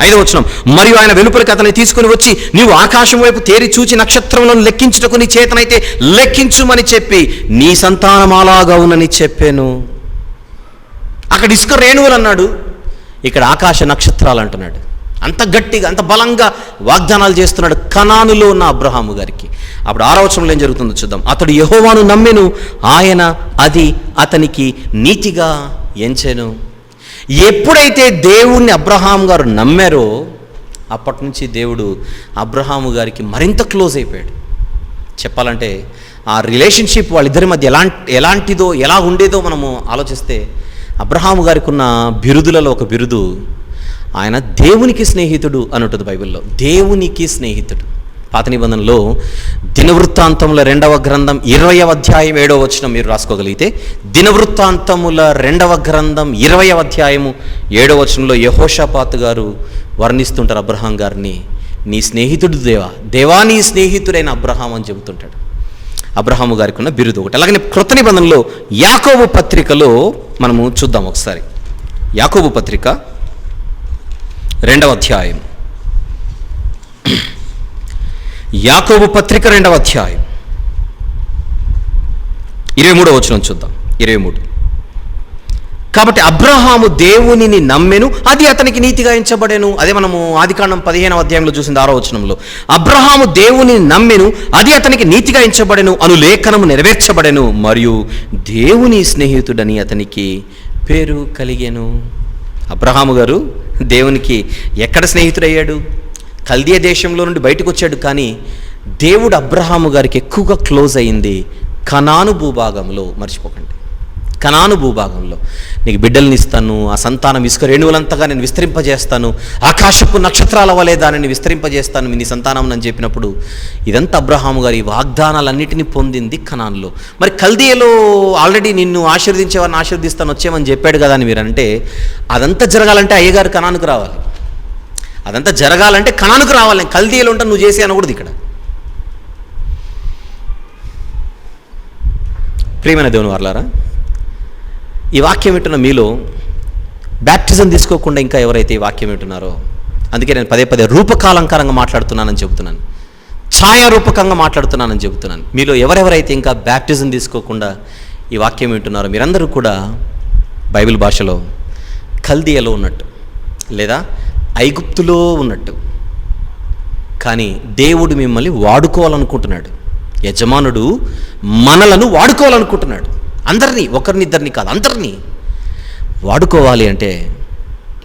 5వ వచనం, మరియు ఆయన వెలుపలికి అతన్ని తీసుకుని వచ్చి, నీవు ఆకాశం వైపు తేరి చూచి నక్షత్రములను లెక్కించుటకు నీ చేతనైతే లెక్కించుమని చెప్పి నీ సంతానం అలాగా ఉన్నని చెప్పాను. అక్కడ ఇసుక రేణువులు అన్నాడు, ఇక్కడ ఆకాశ నక్షత్రాలు అంటున్నాడు. అంత గట్టిగా, అంత బలంగా వాగ్దానాలు చేస్తున్నాడు కనానులో ఉన్న అబ్రహాము గారికి. అప్పుడు 6వ వచనంలో ఏం జరుగుతుందో చూద్దాం. అతడు యెహోవాను నమ్మెను, ఆయన అది అతనికి నీతిగా ఎంచెను. ఎప్పుడైతే దేవుణ్ణి అబ్రహాము గారు నమ్మారో అప్పటి నుంచి దేవుడు అబ్రహాము గారికి మరింత క్లోజ్ అయిపోయాడు. చెప్పాలంటే ఆ రిలేషన్షిప్ వాళ్ళిద్దరి మధ్య ఎలాంటిదో, ఎలా ఉండేదో మనము ఆలోచిస్తే, అబ్రహాము గారికి ఉన్న బిరుదులలో ఒక బిరుదు, ఆయన దేవునికి స్నేహితుడు అని ఉంటుంది బైబిల్లో. దేవునికి స్నేహితుడు. పాత నిబంధనలో దినవృత్తాంతముల 2వ గ్రంథం 20వ అధ్యాయం 7వ వచనం మీరు రాసుకోగలిగితే, దినవృత్తాంతముల 2వ గ్రంథం 20వ అధ్యాయము 7వ వచనంలో యెహోషాపాతు గారు వర్ణిస్తుంటారు అబ్రహాం గారిని. నీ స్నేహితుడు దేవా నీ స్నేహితుడైన అబ్రహాం అని చెబుతుంటాడు. అబ్రహాము గారికి ఉన్న బిరుదు ఒకటి. అలాగనే క్రొత్త నిబంధనలో యాకోబు పత్రికలో మనము చూద్దాం ఒకసారి. యాకోబు పత్రిక 2వ అధ్యాయం, యాకోబు పత్రిక 2వ అధ్యాయం 23వ వచనం చూద్దాం. 23. కాబట్టి అబ్రహాము దేవునిని నమ్మెను, అది అతనికి నీతిగా ఎంచబడెను. అదే మనము ఆదికాండం 15వ అధ్యాయంలో చూసింది 6వ వచనంలో. అబ్రహాము దేవునిని నమ్మెను, అది అతనికి నీతిగా ఎంచబడెను అను లేఖనము నెరవేర్చబడెను, మరియు దేవుని స్నేహితుడని అతనికి పేరు కలిగెను. అబ్రహాము గారు దేవునికి ఎక్కడ స్నేహితుడయ్యాడు? కల్దీయ దేశంలో నుండి బయటకు వచ్చాడు. కానీ దేవుడు అబ్రహాము గారికి ఎక్కువగా క్లోజ్ అయింది కనాను భూభాగంలో. మర్చిపోకండి, కనాను భూభాగంలో నీకు బిడ్డల్ని ఇస్తాను, ఆ సంతానం ఇసుక రేణువులంతగా నేను విస్తరింపజేస్తాను, ఆకాశపు నక్షత్రాల వలె దానిని విస్తరింపజేస్తాను నీ సంతానం అని చెప్పినప్పుడు, ఇదంతా అబ్రహాము గారి వాగ్దానాలన్నిటినీ పొందింది కనానులో. మరి కల్దీయలో ఆల్రెడీ నిన్ను ఆశీర్వదించేవారిని ఆశీర్వదిస్తాను వచ్చేమని చెప్పాడు కదా అని మీరు అంటే, అదంతా జరగాలంటే అయ్యగారు కనానుకు రావాలి. అదంతా జరగాలంటే కనానుకు రావాలి. కల్దీయలో ఉంటా నువ్వు చేసి అనకూడదు. ఇక్కడ ప్రియమైన దేవుని వారలారా, ఈ వాక్యం వింటున్న మీలో బ్యాప్టిజం తీసుకోకుండా ఇంకా ఎవరైతే ఈ వాక్యం వింటున్నారో, అందుకే నేను పదే పదే రూపకాలంకారంగా మాట్లాడుతున్నానని చెబుతున్నాను, ఛాయారూపకంగా మాట్లాడుతున్నానని చెబుతున్నాను. మీలో ఎవరెవరైతే ఇంకా బ్యాప్టిజం తీసుకోకుండా ఈ వాక్యం వింటున్నారో మీరందరూ కూడా బైబిల్ భాషలో కల్దీయలో ఉన్నట్టు లేదా ఐగుప్తులో ఉన్నట్టు, కానీ దేవుడు మిమ్మల్ని వాడుకోవాలనుకుంటున్నాడు. యజమానుడు మనలను వాడుకోవాలనుకుంటున్నాడు. అందరినీ, ఒకరినిద్దరిని కాదు, అందరినీ వాడుకోవాలి అంటే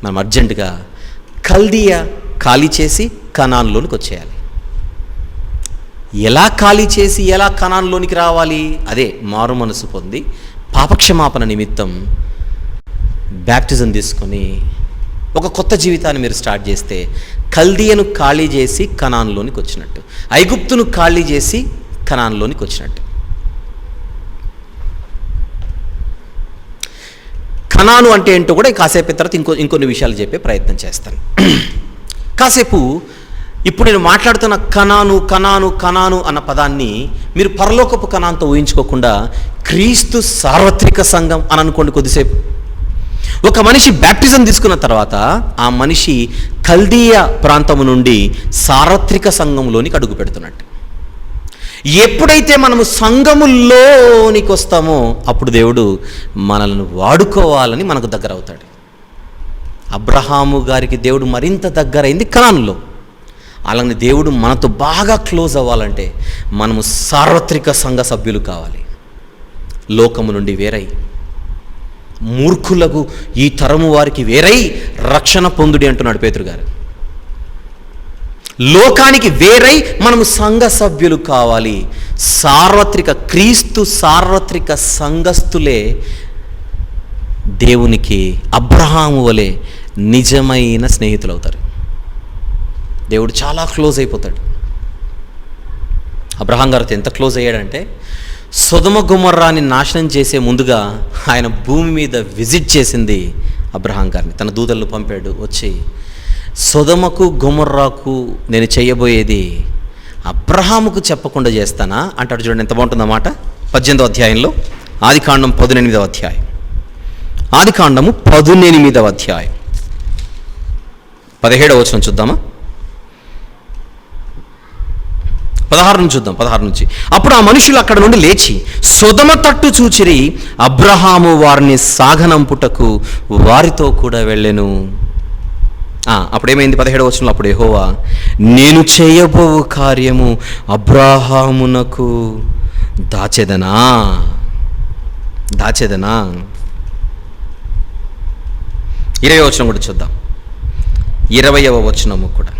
మనం అర్జెంటుగా కల్దీయ ఖాళీ చేసి కనాన్లోనికి వచ్చేయాలి. ఎలా ఖాళీ చేసి ఎలా కనాన్లోనికి రావాలి? అదే మారు మనసు పొంది పాపక్షమాపణ నిమిత్తం బ్యాప్టిజం తీసుకొని ఒక కొత్త జీవితాన్ని మీరు స్టార్ట్ చేస్తే కల్దీయను ఖాళీ చేసి కనాన్లోనికి వచ్చినట్టు, ఐగుప్తును ఖాళీ చేసి కనాన్లోనికి వచ్చినట్టు. కనాను అంటే ఏంటో కూడా కాసేపు తర్వాత ఇంకొన్ని విషయాలు చెప్పే ప్రయత్నం చేస్తాను. కాసేపు ఇప్పుడు నేను మాట్లాడుతున్న కనాను కనాను కనాను అన్న పదాన్ని మీరు పరలోకపు కనాన్తో ఊహించుకోకుండా క్రీస్తు సార్వత్రిక సంఘం అని అనుకోండి కొద్దిసేపు. ఒక మనిషి బ్యాప్టిజం తీసుకున్న తర్వాత ఆ మనిషి కల్దీయ ప్రాంతము నుండి సార్వత్రిక సంఘంలోనికి అడుగు పెడుతున్నట్టు. ఎప్పుడైతే మనము సంఘముల్లోనికి వస్తామో అప్పుడు దేవుడు మనల్ని వాడుకోవాలని మనకు దగ్గర అవుతాడు. అబ్రహాము గారికి దేవుడు మరింత దగ్గరైంది కనానులో. అలాగే దేవుడు మనతో బాగా క్లోజ్ అవ్వాలంటే మనము సార్వత్రిక సంఘ సభ్యులు కావాలి. లోకము నుండి వేరై, మూర్ఖులకు ఈ తరము వారికి వేరై రక్షణ పొందుడి అంటున్నాడు పేతురు గారు. లోకానికి వేరై మనము సంఘ సభ్యులు కావాలి. సార్వత్రిక క్రీస్తు సార్వత్రిక సంఘస్థులే దేవునికి అబ్రహాము వలె నిజమైన స్నేహితులు అవుతారు. దేవుడు చాలా క్లోజ్ అయిపోతాడు. అబ్రహాం గారితో ఎంత క్లోజ్ అయ్యాడంటే, సొదొమ గొమొర్రాని నాశనం చేసే ముందుగా ఆయన భూమి మీద విజిట్ చేసింది అబ్రహాం గారిని. తన దూతలను పంపాడు, వచ్చి సొదొమకు గొమొర్రాకు నేను చేయబోయేది అబ్రహాముకు చెప్పకుండా చేస్తానా అంటాడు. చూడండి ఎంత బాగుంటుందన్నమాట. 18వ అధ్యాయంలో, ఆదికాండం 18వ అధ్యాయం, ఆదికాండము 18వ అధ్యాయం 17వ వచనం చూద్దామా? 16 నుంచి చూద్దాం. 16 నుంచి. అప్పుడు ఆ మనుషులు అక్కడ నుండి లేచి సొదొమ తట్టు చూచిరి, అబ్రహాము వారిని సాగనంపుటకు వారితో కూడా వెళ్ళెను. అప్పుడేమైంది? 17వ వచనంలో అప్పుడు యెహోవా, నేను చేయబోవు కార్యము అబ్రాహామునకు దాచెదనా. 20వ వచనం కూడా చూద్దాం. 20వ వచనము కూడా,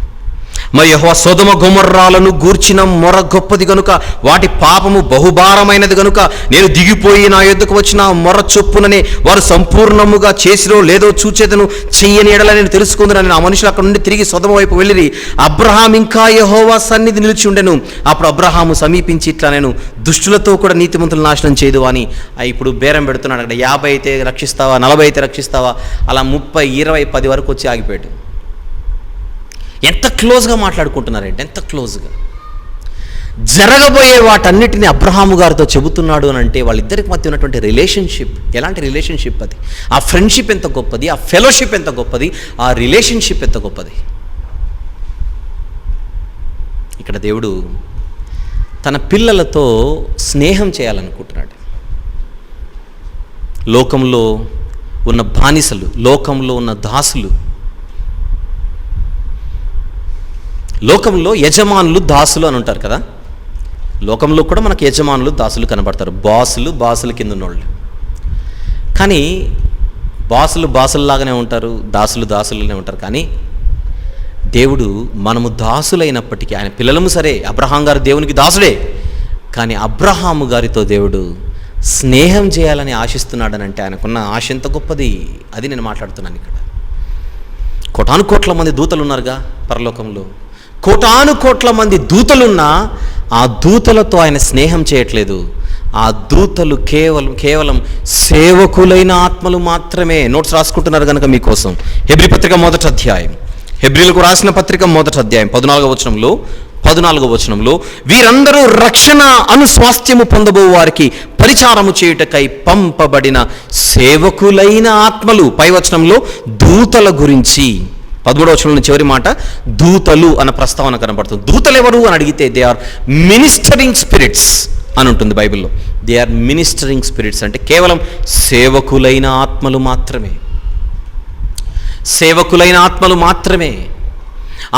మరి యెహోవా సొదొమ గొమొర్రాలను గూర్చిన మొర గొప్పది గనుక వాటి పాపము బహుభారమైనది గనుక నేను దిగిపోయి నా యొద్దకు వచ్చిన మొర చొప్పుననే వారు సంపూర్ణముగా చేసిరో లేదో చూచేదను, చెయ్యని ఎడల నేను తెలుసుకుందునని ఆ మనుషులు అక్కడ నుండి తిరిగి సొదొమ వైపు వెళ్ళిరి. అబ్రహాం ఇంకా యెహోవా సన్నిధి నిలిచి ఉండెను. అప్పుడు అబ్రహాము సమీపించి ఇట్లా, నేను దుష్టులతో కూడా నీతిమంతులు నాశనం చేయదు అని ఇప్పుడు బేరం పెడుతున్నాడు. అక్కడ 50 అయితే రక్షిస్తావా, 40 అయితే రక్షిస్తావా, అలా 30, 20, 10 వరకు వచ్చి ఆగిపోయాడు. ఎంత క్లోజ్గా మాట్లాడుకుంటున్నారంటే, ఎంత క్లోజ్గా జరగబోయే వాటన్నిటిని అబ్రహాము గారితో చెబుతున్నాడు అని అంటే వాళ్ళిద్దరికి మధ్య ఉన్నటువంటి రిలేషన్షిప్ ఎలాంటి రిలేషన్షిప్ అది, ఆ ఫ్రెండ్షిప్ ఎంత గొప్పది, ఆ ఫెలోషిప్ ఎంత గొప్పది, ఆ రిలేషన్షిప్ ఎంత గొప్పది. ఇక్కడ దేవుడు తన పిల్లలతో స్నేహం చేయాలనుకుంటున్నాడు. లోకంలో ఉన్న బానిసలు, లోకంలో ఉన్న దాసులు, లోకంలో యజమానులు దాసులు అని ఉంటారు కదా. లోకంలో కూడా మనకు యజమానులు దాసులు కనబడతారు, బాసులు కింద ఉన్నోళ్ళు. కానీ బాసుల్లాగానే ఉంటారు, దాసులుగానే ఉంటారు. కానీ దేవుడు మనము దాసులైనప్పటికీ, ఆయన పిల్లలము సరే, అబ్రహాం గారు దేవునికి దాసుడే, కానీ అబ్రహాము గారితో దేవుడు స్నేహం చేయాలని ఆశిస్తున్నాడనంటే ఆయనకున్న ఆశ ఎంత గొప్పది, అది నేను మాట్లాడుతున్నాను. ఇక్కడ కోటానుకోట్ల మంది దూతలు ఉన్నారుగా పరలోకంలో, కోటానుకోట్ల మంది దూతలున్నా ఆ దూతలతో ఆయన స్నేహం చేయట్లేదు. ఆ దూతలు కేవలం సేవకులైన ఆత్మలు మాత్రమే. నోట్స్ రాసుకుంటున్నారు కనుక మీకోసం. హెబ్రీ పత్రిక 1వ అధ్యాయం, హెబ్రీలకు రాసిన పత్రిక 1వ అధ్యాయం 14వ వచనంలో వీరందరూ రక్షణ అను స్వాస్థ్యము పొందబో వారికి పరిచారము చేయుటకై పంపబడిన సేవకులైన ఆత్మలు. పై వచనంలో దూతల గురించి, 13వ వచనంలో చివరి మాట దూతలు అన్న ప్రస్తావన కనబడుతుంది. దూతలు ఎవరు అని అడిగితే దే ఆర్ మినిస్టరింగ్ స్పిరిట్స్ అని ఉంటుంది బైబిల్లో. దే ఆర్ మినిస్టరింగ్ స్పిరిట్స్ అంటే కేవలం సేవకులైన ఆత్మలు మాత్రమే. సేవకులైన ఆత్మలు మాత్రమే.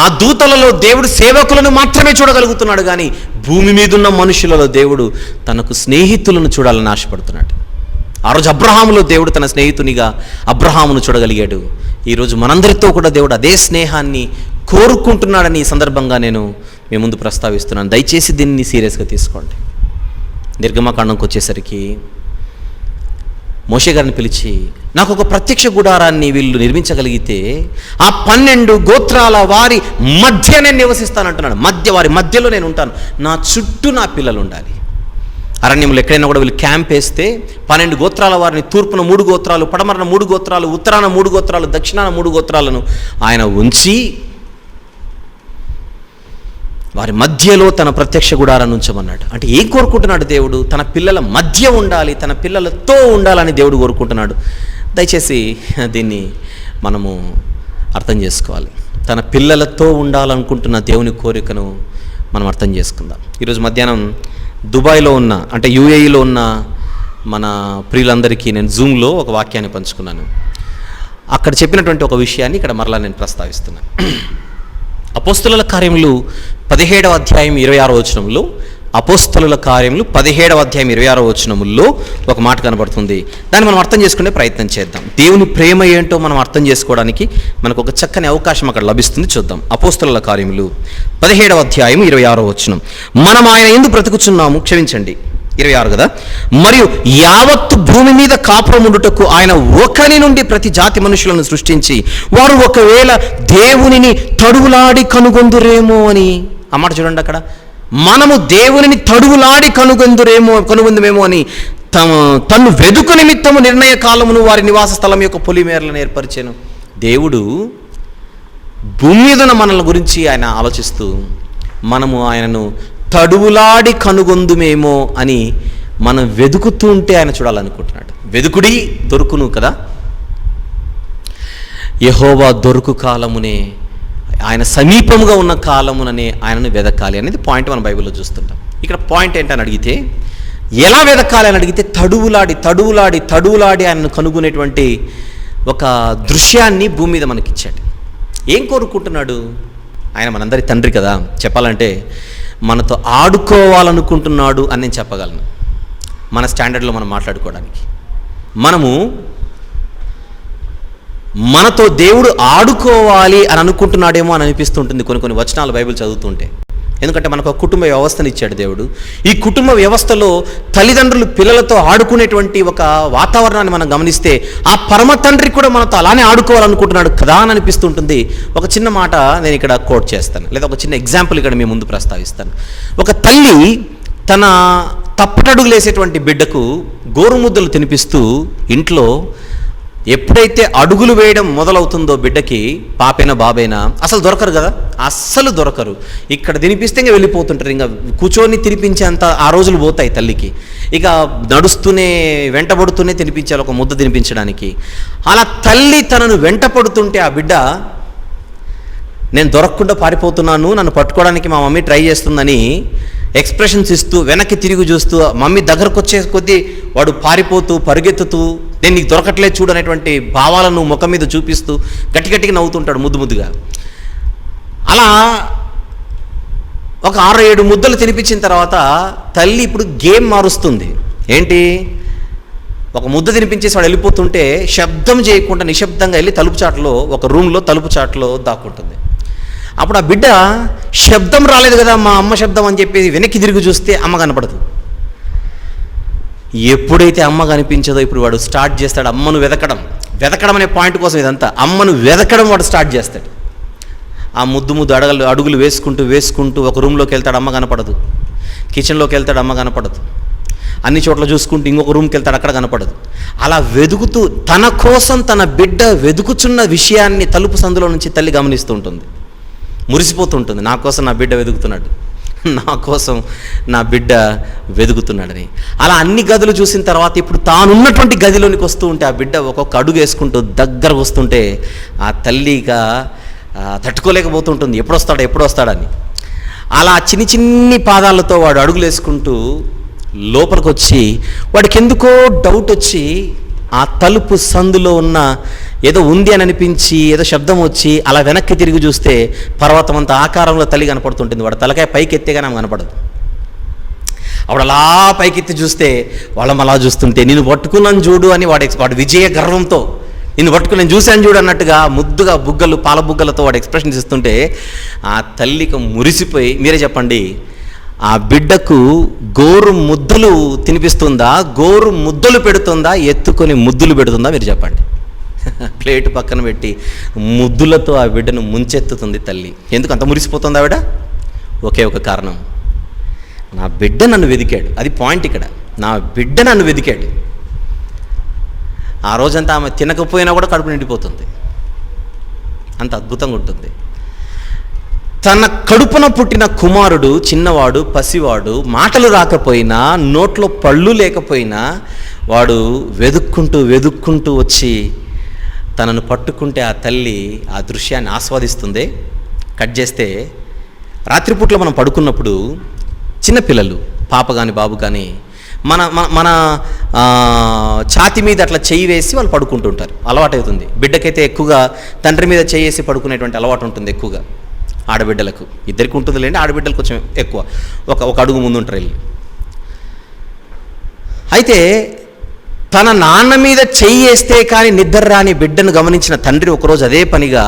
ఆ దూతలలో దేవుడు సేవకులను మాత్రమే చూడగలుగుతున్నాడు, కానీ భూమి మీద ఉన్న మనుషులలో దేవుడు తనకు స్నేహితులను చూడాలని ఆశపడుతున్నాడు. ఆ రోజు అబ్రహాములో దేవుడు తన స్నేహితునిగా అబ్రహామును చూడగలిగాడు. ఈరోజు మనందరితో కూడా దేవుడు అదే స్నేహాన్ని కోరుకుంటున్నాడని ఈ సందర్భంగా నేను మీ ముందు ప్రస్తావిస్తున్నాను. దయచేసి దీన్ని సీరియస్గా తీసుకోండి. నిర్గమకాండంకి వచ్చేసరికి మోషే గారిని పిలిచి, నాకు ఒక ప్రత్యక్ష గుడారాన్ని వీళ్ళు నిర్మించగలిగితే ఆ 12 గోత్రాల వారి మధ్య నేను నివసిస్తానంటున్నాడు. వారి మధ్యలో నేను ఉంటాను, నా చుట్టూ నా పిల్లలు ఉండాలి. అరణ్యంలో ఎక్కడైనా కూడా వీళ్ళు క్యాంప్ వేస్తే 12 గోత్రాల వారిని తూర్పున 3 గోత్రాలు, పడమరన 3 గోత్రాలు, ఉత్తరాన 3 గోత్రాలు, దక్షిణాన 3 గోత్రాలను ఆయన ఉంచి వారి మధ్యలో తన ప్రత్యక్ష గుడారాన్ని ఉంచమన్నాడు. అంటే ఏం కోరుకుంటున్నాడు దేవుడు? తన పిల్లల మధ్య ఉండాలి, తన పిల్లలతో ఉండాలని దేవుడు కోరుకుంటున్నాడు. దయచేసి దీన్ని మనము అర్థం చేసుకోవాలి. తన పిల్లలతో ఉండాలనుకుంటున్న దేవుని కోరికను మనం అర్థం చేసుకుందాం. ఈరోజు మధ్యాహ్నం దుబాయ్లో ఉన్న, అంటే యూఏఈలో ఉన్న మన ప్రియులందరికీ నేను జూమ్లో ఒక వాక్యాన్ని పంచుకున్నాను. అక్కడ చెప్పినటువంటి ఒక విషయాన్ని ఇక్కడ మరలా నేను ప్రస్తావిస్తున్నాను. అపోస్తలుల కార్యములు 17వ అధ్యాయం 26వ వచనంలో, అపోస్తలుల కార్యములు 17వ అధ్యాయం 26వ వచనముల్లో ఒక మాట కనబడుతుంది. దాన్ని మనం అర్థం చేసుకునే ప్రయత్నం చేద్దాం. దేవుని ప్రేమ ఏంటో మనం అర్థం చేసుకోవడానికి మనకు ఒక చక్కని అవకాశం అక్కడ లభిస్తుంది. చూద్దాం. అపోస్తలుల కార్యములు 17వ అధ్యాయం 26వ వచనం. మనం ఆయన యందు బ్రతుకుచున్నాము, క్షమించండి 26 కదా. మరియు యావత్తు భూమి మీద కాపురం ఉండుటకు ఆయన ఒకని నుండి ప్రతి జాతి మనుషులను సృష్టించి వారు ఒకవేళ దేవునిని తడువులాడి కనుగొందురేమో అని. ఆ మాట చూడండి అక్కడ. మనము దేవునిని తడువులాడి కనుగొందుమేమో అని తను వెదుకు నిమిత్తము నిర్ణయ కాలమును వారి నివాస స్థలం యొక్క పొలిమేరలను ఏర్పరిచాను. దేవుడు భూమి మీద మనల గురించి ఆయన ఆలోచిస్తూ మనము ఆయనను తడువులాడి కనుగొందుమేమో అని మనం వెతుకుతూ ఉంటే ఆయన చూడాలనుకుంటున్నాడు. వెదుకుడి దొరుకును కదా. యెహోవా దొరుకు కాలమునే, ఆయన సమీపముగా ఉన్న కాలముననే ఆయనను వెదకాలి అనేది పాయింట్ మనం బైబిల్లో చూస్తుంటాం. ఇక్కడ పాయింట్ ఏంటని అడిగితే, ఎలా వెదకాలి అని అడిగితే తడువులాడి ఆయనను కనుగొనేటువంటి ఒక దృశ్యాన్ని భూమి మీద మనకిచ్చాడు. ఏం కోరుకుంటున్నాడు? ఆయన మనందరి తండ్రి కదా. చెప్పాలంటే మనతో ఆడుకోవాలనుకుంటున్నాడు అని నేను చెప్పగలను. మన స్టాండర్డ్లో మనం మాట్లాడుకోవడానికి మనతో దేవుడు ఆడుకోవాలి అని అనుకుంటున్నాడేమో అని అనిపిస్తుంటుంది కొన్ని వచనాలు బైబిల్ చదువుతుంటే. ఎందుకంటే మనకు ఒక కుటుంబ వ్యవస్థను ఇచ్చాడు దేవుడు. ఈ కుటుంబ వ్యవస్థలో తల్లిదండ్రులు పిల్లలతో ఆడుకునేటువంటి ఒక వాతావరణాన్ని మనం గమనిస్తే ఆ పరమ తండ్రి కూడా మనతో అలానే ఆడుకోవాలనుకుంటున్నాడు కదా అని అనిపిస్తుంటుంది. ఒక చిన్న మాట నేను ఇక్కడ కోట్ చేస్తాను, లేదా ఒక చిన్న ఎగ్జాంపుల్ ఇక్కడ మీ ముందు ప్రస్తావిస్తాను. ఒక తల్లి తన తప్పటడుగులేసేటువంటి బిడ్డకు గోరుముద్దలు తినిపిస్తూ ఇంట్లో ఎప్పుడైతే అడుగులు వేయడం మొదలవుతుందో బిడ్డకి, పాపైనా బాబైనా అసలు దొరకరు కదా, అస్సలు దొరకరు. ఇక్కడ తినిపిస్తే ఇంకా వెళ్ళిపోతుంటారు. ఇంకా కూర్చొని తినిపించేంత ఆ రోజులు పోతాయి తల్లికి. ఇక నడుస్తూనే వెంటబడుతూనే తినిపించాలి ఒక ముద్ద తినిపించడానికి. అలా తల్లి తనను వెంటపడుతుంటే ఆ బిడ్డ, నేను దొరకకుండా పారిపోతున్నాను, నన్ను పట్టుకోవడానికి మా మమ్మీ ట్రై చేస్తుందని ఎక్స్ప్రెషన్స్ ఇస్తూ వెనక్కి తిరిగి చూస్తూ మమ్మీ దగ్గరకు వచ్చే కొద్దీ వాడు పారిపోతూ పరుగెత్తుతూ, నేను నీకు దొరకట్లేదు చూడు అనేటువంటి భావాలను ముఖం మీద చూపిస్తూ గట్టిగా నవ్వుతుంటాడు ముద్దుగా. అలా ఒక 6-7 ముద్దలు తినిపించిన తర్వాత తల్లి ఇప్పుడు గేమ్ మారుస్తుంది. ఏంటి? ఒక ముద్ద తినిపించేసి వాడు వెళ్ళిపోతుంటే శబ్దం చేయకుండా నిశ్శబ్దంగా వెళ్ళి తలుపు చాటులో, ఒక రూమ్లో తలుపు చాటులో దాక్కుంటుంది. అప్పుడు ఆ బిడ్డ శబ్దం రాలేదు కదా, మా అమ్మ శబ్దం అని చెప్పి వెనక్కి తిరిగి చూస్తే అమ్మ కనపడదు. ఎప్పుడైతే అమ్మ కనిపించదో ఇప్పుడు వాడు స్టార్ట్ చేస్తాడు అమ్మను వెతకడం అనే పాయింట్ కోసం ఇదంతా. అమ్మను వెతకడం వాడు స్టార్ట్ చేస్తాడు. ఆ ముద్దు అడుగులు వేసుకుంటూ ఒక రూమ్లోకి వెళ్తాడు, అమ్మ కనపడదు. కిచెన్లోకి వెళ్తాడు, అమ్మ కనపడదు. అన్ని చోట్ల చూసుకుంటూ ఇంకొక రూమ్కి వెళ్తాడు, అక్కడ కనపడదు. అలా వెతుకుతూ తన కోసం తన బిడ్డ వెతుకుచున్న విషయాన్ని తలుపు సందులో నుంచి తల్లి గమనిస్తూ ఉంటుంది, మురిసిపోతుంటుంది. నా కోసం నా బిడ్డ వెతుకుతున్నాడని. అలా అన్ని గదులు చూసిన తర్వాత ఇప్పుడు తానున్నటువంటి గదిలోనికి వస్తూ ఉంటే ఆ బిడ్డ ఒక్కొక్క అడుగు వేసుకుంటూ దగ్గరకు వస్తుంటే ఆ తల్లిగా తట్టుకోలేకపోతుంటుంది, ఎప్పుడు వస్తాడని. అలా చిన్ని పాదాలతో వాడు అడుగులు వేసుకుంటూ లోపలికి వచ్చి వాడికి ఎందుకో డౌట్ వచ్చి ఆ తలుపు సందులో ఉన్న ఏదో ఉంది అని అనిపించి ఏదో శబ్దం వచ్చి అలా వెనక్కి తిరిగి చూస్తే పర్వతం అంత ఆకారంలో తల్లి కనపడుతుంటుంది. వాడు తలకాయ పైకి ఎత్తేగానే ఆమె కనపడదు. అప్పుడు అలా పైకెత్తి చూస్తే వాళ్ళం అలా చూస్తుంటే, నేను పట్టుకున్నాను చూడు అని వాడు విజయ గర్వంతో, నిన్ను పట్టుకుని నేను చూశాను చూడు అన్నట్టుగా ముద్దుగా పాల బుగ్గలతో వాడు ఎక్స్ప్రెషన్స్ ఇస్తుంటే ఆ తల్లికి మురిసిపోయి, మీరే చెప్పండి, ఆ బిడ్డకు గోరు ముద్దలు తినిపిస్తుందా, గోరు ముద్దలు పెడుతుందా, ఎత్తుకొని ముద్దులు పెడుతుందా? మీరు చెప్పండి. ప్లేటు పక్కన పెట్టి ముద్దులతో ఆ బిడ్డను ముంచెత్తుతుంది తల్లి. ఎందుకు అంత మురిసిపోతుంది ఆవిడ? ఒకే ఒక కారణం, నా బిడ్డ నన్ను వెదికాడు. అది పాయింట్ ఇక్కడ. నా బిడ్డ నన్ను వెదికాడు. ఆ రోజంతా ఆమె తినకపోయినా కూడా కడుపు నిండిపోతుంది. అంత అద్భుతంగా ఉంటుంది. తన కడుపున పుట్టిన కుమారుడు, చిన్నవాడు, పసివాడు, మాటలు రాకపోయినా, నోట్లో పళ్ళు లేకపోయినా వాడు వెదుక్కుంటూ వచ్చి తనను పట్టుకుంటే ఆ తల్లి ఆ దృశ్యాన్ని ఆస్వాదిస్తుంది. కట్ చేస్తే రాత్రిపూట్లో మనం పడుకున్నప్పుడు చిన్నపిల్లలు, పాప కానీ బాబు కానీ మన మన ఛాతి మీద అట్లా చెయ్యి వేసి వాళ్ళు పడుకుంటుంటారు, అలవాటు అవుతుంది. బిడ్డకైతే ఎక్కువగా తండ్రి మీద చెయ్యి వేసి పడుకునేటువంటి అలవాటు ఉంటుంది ఎక్కువగా. ఆడబిడ్డలకు ఇద్దరికి ఉంటుంది లేండి, ఆడబిడ్డలు కొంచెం ఎక్కువ, ఒక అడుగు ముందు ఉంటారు వెళ్ళి. అయితే తన నాన్న మీద చెయ్యి వేస్తే కానీ నిద్ర రాని బిడ్డను గమనించిన తండ్రి ఒకరోజు అదే పనిగా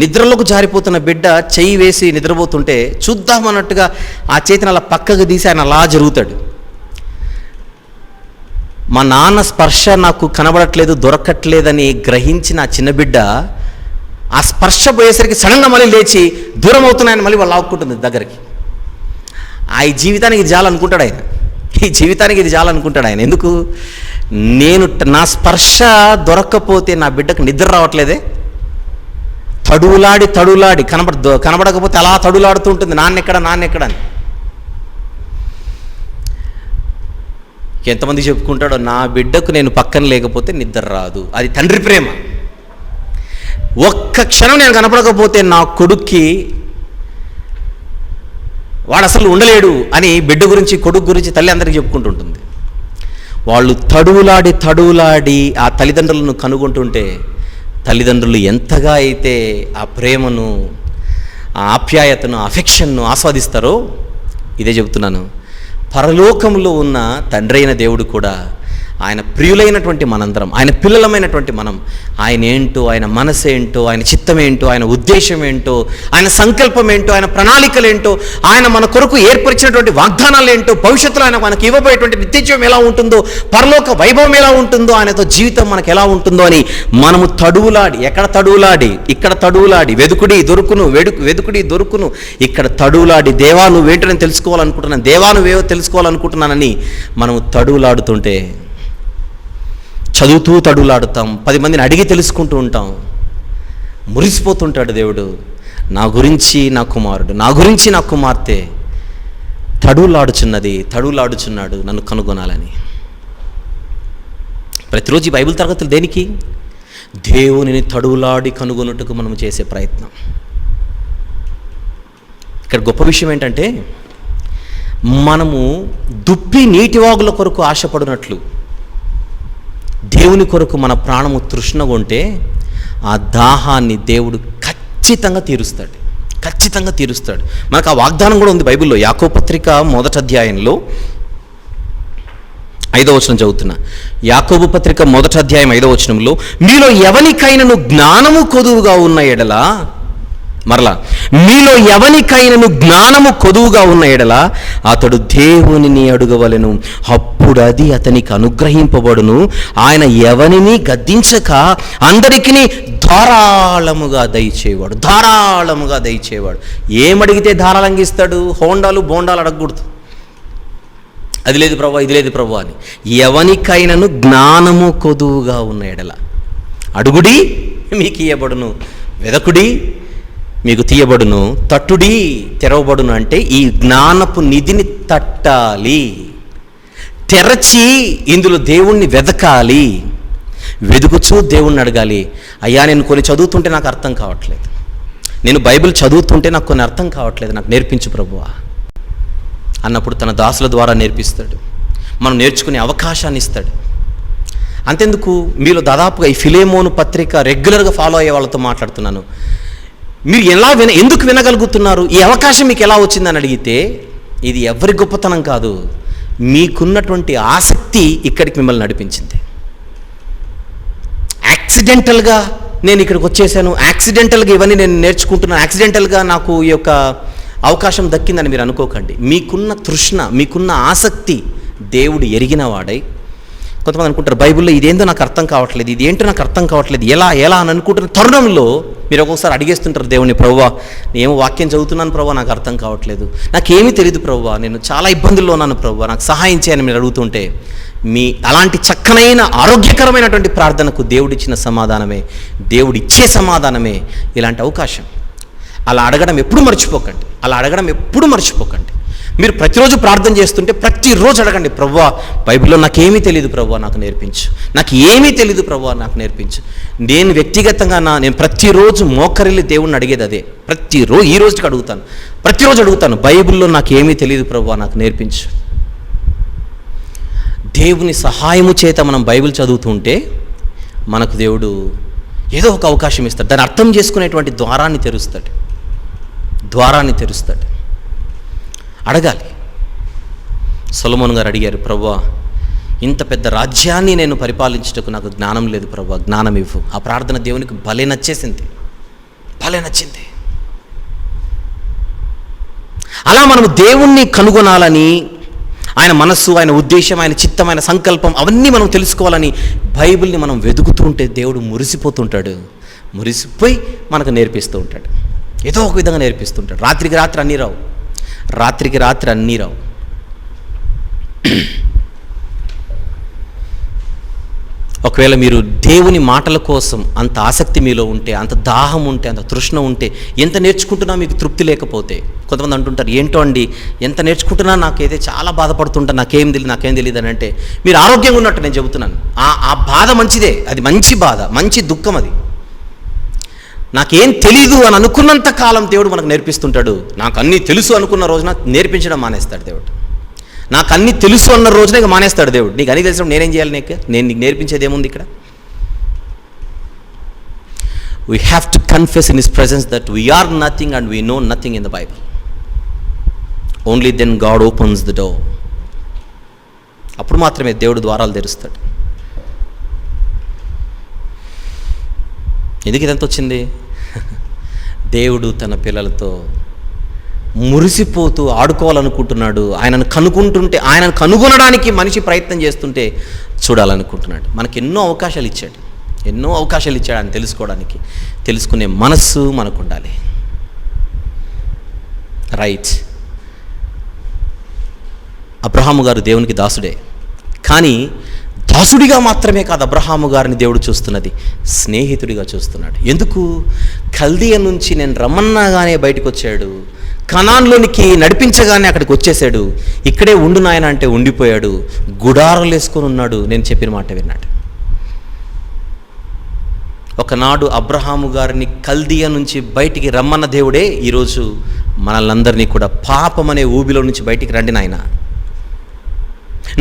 నిద్రలోకి జారిపోతున్న బిడ్డ చెయ్యి వేసి నిద్రపోతుంటే చూద్దామన్నట్టుగా ఆ చేతిని అలా పక్కకు తీసి ఆయన అలా జరుగుతాడు. మా నాన్న స్పర్శ నాకు కనబడట్లేదు, దొరకట్లేదని గ్రహించిన ఆ చిన్న బిడ్డ ఆ స్పర్శ పోయేసరికి సడన్గా మళ్ళీ లేచి దూరం అవుతున్నాయని మళ్ళీ వాళ్ళు లాక్కుంటుంది దగ్గరికి. ఈ జీవితానికి ఇది చాలనుకుంటాడు ఆయన. ఈ జీవితానికి ఇది చాలనుకుంటాడు ఆయన. ఎందుకు? నా స్పర్శ దొరక్కపోతే నా బిడ్డకు నిద్ర రావట్లేదే. తడులాడి కనబడకపోతే అలా తడులాడుతూ ఉంటుంది, నాన్నెక్కడ అని. ఎంతమంది చెప్పుకుంటాడో, నా బిడ్డకు నేను పక్కన లేకపోతే నిద్ర రాదు. అది తండ్రి ప్రేమ. ఒక్క క్షణం నేను కనపడకపోతే నా కొడుక్కి వాడు అసలు ఉండలేడు అని బిడ్డ గురించి, కొడుకు గురించి తల్లి అందరికీ చెప్పుకుంటుంటుంది. వాళ్ళు తడువులాడి ఆ తల్లిదండ్రులను కనుగొంటుంటే తల్లిదండ్రులు ఎంతగా అయితే ఆ ప్రేమను, ఆ ఆప్యాయతను, అఫెక్షన్ను ఆస్వాదిస్తారో, ఇదే చెబుతున్నాను, పరలోకంలో ఉన్న తండ్రి అయిన దేవుడు కూడా ఆయన ప్రియులైనటువంటి మనందరం, ఆయన పిల్లలమైనటువంటి మనం, ఆయన ఏంటో, ఆయన మనసు ఏంటో, ఆయన చిత్తం ఏంటో, ఆయన ఉద్దేశం ఏంటో, ఆయన సంకల్పం ఏంటో, ఆయన ప్రణాళికలు ఏంటో, ఆయన మన కొరకు ఏర్పరిచినటువంటి వాగ్దానాలు ఏంటో, భవిష్యత్తులో ఆయన మనకు ఇవ్వబోయేటువంటి నిత్యజీవం ఎలా ఉంటుందో, పరలోక వైభవం ఎలా ఉంటుందో, ఆయనతో జీవితం మనకు ఎలా ఉంటుందో అని మనము తడువులాడి, ఇక్కడ తడువులాడి వెదుకుడి దొరుకును, వెదుకుడి దొరుకును, ఇక్కడ తడువులాడి దేవా నువ్వేంటో నేను తెలుసుకోవాలనుకుంటున్నాను, దేవా నువ్వేవో తెలుసుకోవాలనుకుంటున్నానని మనము తడువులాడుతుంటే, చదువుతూ తడులాడుతాం, 10 మందిని అడిగి తెలుసుకుంటూ ఉంటాం, మురిసిపోతుంటాడు దేవుడు. నా గురించి నా కుమారుడు, నా గురించి నా కుమార్తె తడులాడుచున్నాడు నన్ను కనుగొనాలని. ప్రతిరోజు ఈ బైబిల్ తరగతులు దేనికి? దేవునిని తడువులాడి కనుగొనుటకు మనం చేసే ప్రయత్నం. ఇక్కడ గొప్ప విషయం ఏంటంటే, మనము దుప్పి నీటివాగుల కొరకు ఆశపడినట్లు దేవుని కొరకు మన ప్రాణము తృష్ణగా ఉంటే ఆ దాహాన్ని దేవుడు ఖచ్చితంగా తీరుస్తాడు. మనకు ఆ వాగ్దానం కూడా ఉంది బైబిల్లో. యాకోబు పత్రిక 1వ అధ్యాయంలో 5వ వచనం చదువుతున్నా. యాకోబు పత్రిక 1వ అధ్యాయం 5వ వచనంలో, మీలో ఎవనికైనను జ్ఞానము కొదువుగా ఉన్న ఎడల, మీలో ఎవనికైనను జ్ఞానము కొదువుగా ఉన్న ఎడల అతడు దేవునిని అడుగవలెను, అప్పుడు అది అతనికి అనుగ్రహింపబడును. ఆయన ఎవనిని గద్దించక అందరికీ ధారాళముగా దయచేవాడు. ఏమడిగితే ధారాళంగా ఇస్తాడు? హోండాలు బోండాలు అడగకూడదు, అది లేదు ప్రభు, ఇది లేదు ప్రభు అని. ఎవనికైనను జ్ఞానము కొదువుగా ఉన్న ఎడల, అడుగుడి మీకు ఇయ్యబడును, వెదకుడి మీకు తీయబడును, తట్టుడి తెరవబడును. అంటే ఈ జ్ఞానపు నిధిని తట్టాలి, తెరచి ఇందులో దేవుణ్ణి వెదకాలి, వెదుకుచూ దేవుణ్ణి అడగాలి. అయ్యా నేను కొన్ని చదువుతుంటే నాకు అర్థం కావట్లేదు, నేను బైబిల్ చదువుతుంటే నాకు కొన్ని అర్థం కావట్లేదు, నాకు నేర్పించు ప్రభువా అన్నప్పుడు తన దాసుల ద్వారా నేర్పిస్తాడు, మనం నేర్చుకునే అవకాశాన్ని ఇస్తాడు. అంతెందుకు, మీలో దాదాపుగా ఈ ఫిలేమోను పత్రిక రెగ్యులర్గా ఫాలో అయ్యే వాళ్ళతో మాట్లాడుతున్నాను. మీరు ఎందుకు వినగలుగుతున్నారు, ఈ అవకాశం మీకు ఎలా వచ్చిందని అడిగితే, ఇది ఎవరి గొప్పతనం కాదు, మీకున్నటువంటి ఆసక్తి ఇక్కడికి మిమ్మల్ని నడిపించింది. యాక్సిడెంటల్గా నేను ఇక్కడికి వచ్చేసాను, యాక్సిడెంటల్గా ఇవన్నీ నేను నేర్చుకుంటున్నాను, యాక్సిడెంటల్గా నాకు ఈ యొక్క అవకాశం దక్కిందని మీరు అనుకోకండి. మీకున్న తృష్ణ, మీకున్న ఆసక్తి దేవుడు ఎరిగిన వాడై, కొంతమంది అనుకుంటారు బైబిల్లో ఇదేందో నాకు అర్థం కావట్లేదు, ఇది ఏంటో నాకు అర్థం కావట్లేదు, ఎలా అని అనుకుంటున్న తరుణంలో మీరు ఒక్కొక్కసారి అడిగేస్తుంటారు దేవుని, ప్రభువా నేను వాక్యం చదువుతున్నాను ప్రభువా, నాకు అర్థం కావట్లేదు, నాకేమీ తెలియదు ప్రభువా, నేను చాలా ఇబ్బందుల్లో ఉన్నాను ప్రభువా, నాకు సహాయం చేయని మీరు అడుగుతుంటే, మీ అలాంటి చక్కనైన ఆరోగ్యకరమైనటువంటి ప్రార్థనకు దేవుడిచ్చిన సమాధానమే, దేవుడిచ్చే సమాధానమే ఇలాంటి అవకాశం. అలా అడగడం ఎప్పుడు మర్చిపోకండి. మీరు ప్రతిరోజు ప్రార్థన చేస్తుంటే ప్రతిరోజు అడగండి, ప్రభువా బైబిల్లో నాకేమీ తెలియదు ప్రభువా నాకు నేర్పించు, నాకు ఏమీ తెలియదు ప్రభువా నాకు నేర్పించు. నేను వ్యక్తిగతంగా నేను ప్రతిరోజు మోకరిల్లి దేవుణ్ణి అడిగేది అదే. ఈ రోజుకి ప్రతిరోజు అడుగుతాను, బైబిల్లో నాకు ఏమీ తెలియదు ప్రభువా నాకు నేర్పించు. దేవుని సహాయము చేత మనం బైబిల్ చదువుతుంటే మనకు దేవుడు ఏదో ఒక అవకాశం ఇస్తాడు, దాన్ని అర్థం చేసుకునేటువంటి ద్వారాన్ని తెరుస్తాడు. అడగాలి. సొలొమోను గారు అడిగారు, ప్రభువా ఇంత పెద్ద రాజ్యాన్ని నేను పరిపాలించుటకు నాకు జ్ఞానం లేదు ప్రభువా, జ్ఞానం ఇవ్వు. ఆ ప్రార్థన దేవునికి భలే నచ్చింది. అలా మనము దేవుణ్ణి కనుగొనాలని, ఆయన మనస్సు, ఆయన ఉద్దేశం, ఆయన చిత్తం, ఆయన సంకల్పం అవన్నీ మనం తెలుసుకోవాలని బైబిల్ని మనం వెతుకుతూ ఉంటే దేవుడు మురిసిపోయి మనకు నేర్పిస్తూ ఉంటాడు, ఏదో ఒక విధంగా నేర్పిస్తుంటాడు. రాత్రికి రాత్రి అన్నీ రావు. ఒకవేళ మీరు దేవుని మాటల కోసం అంత ఆసక్తి మీలో ఉంటే, అంత దాహం ఉంటే, అంత తృష్ణ ఉంటే, ఎంత నేర్చుకుంటున్నా మీకు తృప్తి లేకపోతే, కొంతమంది అంటుంటారు ఏంటో అండి ఎంత నేర్చుకుంటున్నా నాకైతే చాలా బాధపడుతుంటా, నాకేం తెలియదు అని అంటే మీరు ఆరోగ్యంగా ఉన్నట్టు నేను చెబుతున్నాను. ఆ బాధ మంచిదే, అది మంచి బాధ, మంచి దుఃఖం. అది నాకేం తెలీదు అని అనుకున్నంత కాలం దేవుడు మనకు నేర్పిస్తుంటాడు. నాకు అన్నీ తెలుసు అనుకున్న రోజున నేర్పించడం మానేస్తాడు దేవుడు. నాకు అన్నీ తెలుసు అన్న రోజున ఇక మానేస్తాడు దేవుడు. నీకు అన్నీ తెలిసినప్పుడు నేనేం చేయాలి? నేను నీకు నేర్పించేది ఏముంది ఇక్కడ? we have to confess in his presence that we are nothing and we know nothing in the Bible. Only then God opens the door. అప్పుడు మాత్రమే దేవుడు ద్వారాలు తెరుస్తాడు. ఎందుకు ఇదంతా వచ్చింది? దేవుడు తన పిల్లలతో మురిసిపోతూ ఆడుకోవాలనుకుంటున్నాడు. ఆయనను కనుగొనడానికి మనిషి ప్రయత్నం చేస్తుంటే చూడాలనుకుంటున్నాడు. మనకి ఎన్నో అవకాశాలు ఇచ్చాడు ఆయన తెలుసుకోవడానికి. తెలుసుకునే మనస్సు మనకు ఉండాలి. రైట్. అబ్రహాము గారు దేవునికి దాసుడే, కానీ దాసుడిగా మాత్రమే కాదు అబ్రహాము గారిని దేవుడు చూస్తున్నది, స్నేహితుడిగా చూస్తున్నాడు. ఎందుకు? కల్దీయ నుంచి నేను రమ్మన్నాగానే బయటకు వచ్చాడు, కనాన్లోనికి నడిపించగానే అక్కడికి వచ్చేసాడు. ఇక్కడే ఉండు నాయన అంటే ఉండిపోయాడు, గుడారాలు వేసుకొని ఉన్నాడు. నేను చెప్పిన మాట విన్నాడు. ఒకనాడు అబ్రహాము గారిని కల్దీయ నుంచి బయటికి రమ్మన్న దేవుడే ఈరోజు మనల్నందరినీ కూడా పాపం అనే ఊబిలో నుంచి బయటికి రండి నాయన,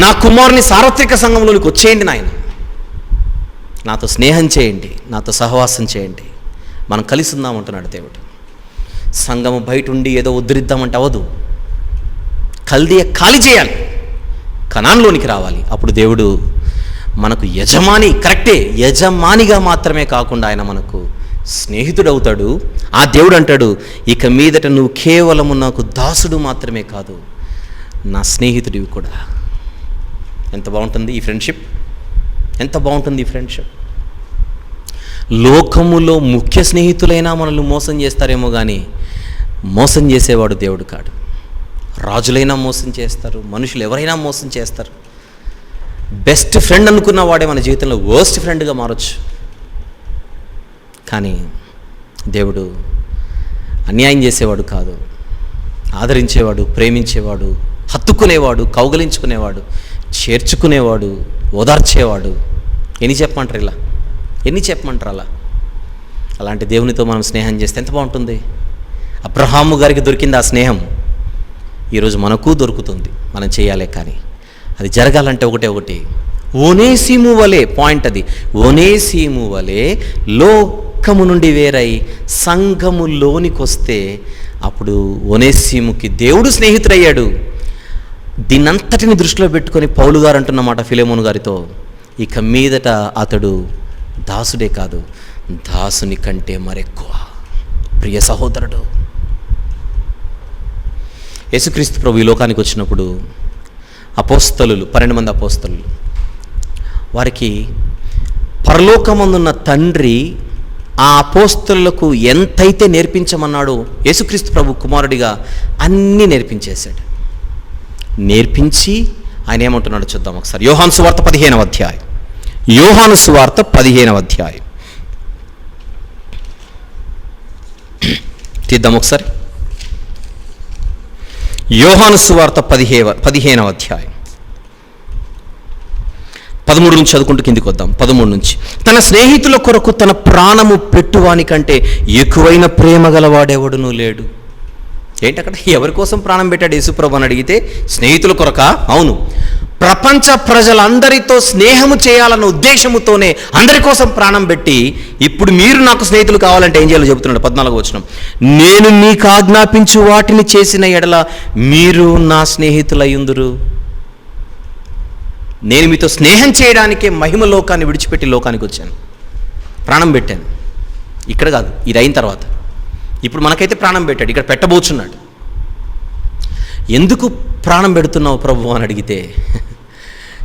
నా కుమారుని సార్వత్రిక సంఘంలోనికి వచ్చేయండి నాయన, నాతో స్నేహం చేయండి, నాతో సహవాసం చేయండి, మనం కలిసి ఉందామంటున్నాడు దేవుడు. సంఘము బయట ఉండి ఏదో ఉద్ధరిద్దామంటే అవదు. కల్దీయ ఖాళీ చేయాలి, కనాన్లోనికి రావాలి. అప్పుడు దేవుడు మనకు యజమాని, కరెక్టే, యజమానిగా మాత్రమే కాకుండా ఆయన మనకు స్నేహితుడు అవుతాడు. ఆ దేవుడు అంటాడు, ఇక మీదట నువ్వు కేవలము నాకు దాసుడు మాత్రమే కాదు, నా స్నేహితుడివి కూడా. ఎంత బాగుంటుంది ఈ ఫ్రెండ్షిప్, ఎంత బాగుంటుంది ఈ ఫ్రెండ్షిప్. లోకములో ముఖ్య స్నేహితులైనా మనల్ని మోసం చేస్తారేమో కానీ మోసం చేసేవాడు దేవుడు కాడు. రాజులైనా మోసం చేస్తారు, మనుషులు ఎవరైనా మోసం చేస్తారు. బెస్ట్ ఫ్రెండ్ అనుకున్న వాడే మన జీవితంలో వర్స్ట్ ఫ్రెండ్గా మారచ్చు. కానీ దేవుడు అన్యాయం చేసేవాడు కాదు, ఆదరించేవాడు, ప్రేమించేవాడు, హత్తుకునేవాడు, కౌగలించుకునేవాడు, చేర్చుకునేవాడు, ఓదార్చేవాడు. ఎన్ని చెప్పమంటారు అలా? అలాంటి దేవునితో మనం స్నేహం చేస్తే ఎంత బాగుంటుంది. అబ్రహాము గారికి దొరికింది ఆ స్నేహం, ఈరోజు మనకు దొరుకుతుంది. మనం చేయాలి, కానీ అది జరగాలంటే ఒకటి ఓనేసిము వలె, పాయింట్ అది, ఓనేసిము వలె లోకము నుండి వేరై సంఘములోనికి వస్తే అప్పుడు ఓనేసిముకి దేవుడు స్నేహితుడయ్యాడు. దీన్నంతటిని దృష్టిలో పెట్టుకొని పౌలు గారు అంటున్నమాట ఫిలెమోను గారితో, ఇక మీదట అతడు దాసుడే కాదు, దాసుని కంటే మరెక్కువ ప్రియ సహోదరుడు. యేసుక్రీస్తు ప్రభు ఈ లోకానికి వచ్చినప్పుడు అపోస్తలులు, 12 మంది అపోస్తలులు, వారికి పరలోకమందున్న తండ్రి ఆ అపోస్తలులకు ఎంతైతే నేర్పించమన్నాడో యేసుక్రీస్తు ప్రభు కుమారుడిగా అన్నీ నేర్పించేశాడు. నేర్పించి ఆయన ఏమంటున్నాడో చూద్దాం ఒకసారి. యోహాను సువార్త 15వ అధ్యాయం. యోహాను సువార్త 15వ అధ్యాయం తీద్దాం ఒకసారి. యోహాను సువార్త 15వ అధ్యాయం 13 నుంచి చదువుకుంటూ కిందికి వద్దాం. 13 నుంచి. తన స్నేహితుల కొరకు తన ప్రాణము పెట్టువానికంటే ఎక్కువైన ప్రేమ గలవాడెవడునూ లేడు. ఏంటి అక్కడ? ఎవరి కోసం ప్రాణం పెట్టాడు యేసుప్రభు అని అడిగితే స్నేహితుల కొరకా? అవును. ప్రపంచ ప్రజలందరితో స్నేహము చేయాలన్న ఉద్దేశముతోనే అందరి కోసం ప్రాణం పెట్టి, ఇప్పుడు మీరు నాకు స్నేహితులు కావాలంటే ఏం చేయాలో చెబుతున్నాడు. 14వ వచనం. నేను మీకు ఆజ్ఞాపించు వాటిని చేసిన ఎడల మీరు నా స్నేహితులయ్యుందురు. నేను మీతో స్నేహం చేయడానికే మహిమ లోకాన్ని విడిచిపెట్టి లోకానికి వచ్చాను, ప్రాణం పెట్టాను. ఇక్కడ కాదు, ఇది అయిన తర్వాత. ఇప్పుడు మనకైతే ప్రాణం పెట్టాడు, ఇక్కడ పెట్టబోచున్నాడు. ఎందుకు ప్రాణం పెడుతున్నావు ప్రభు అని అడిగితే,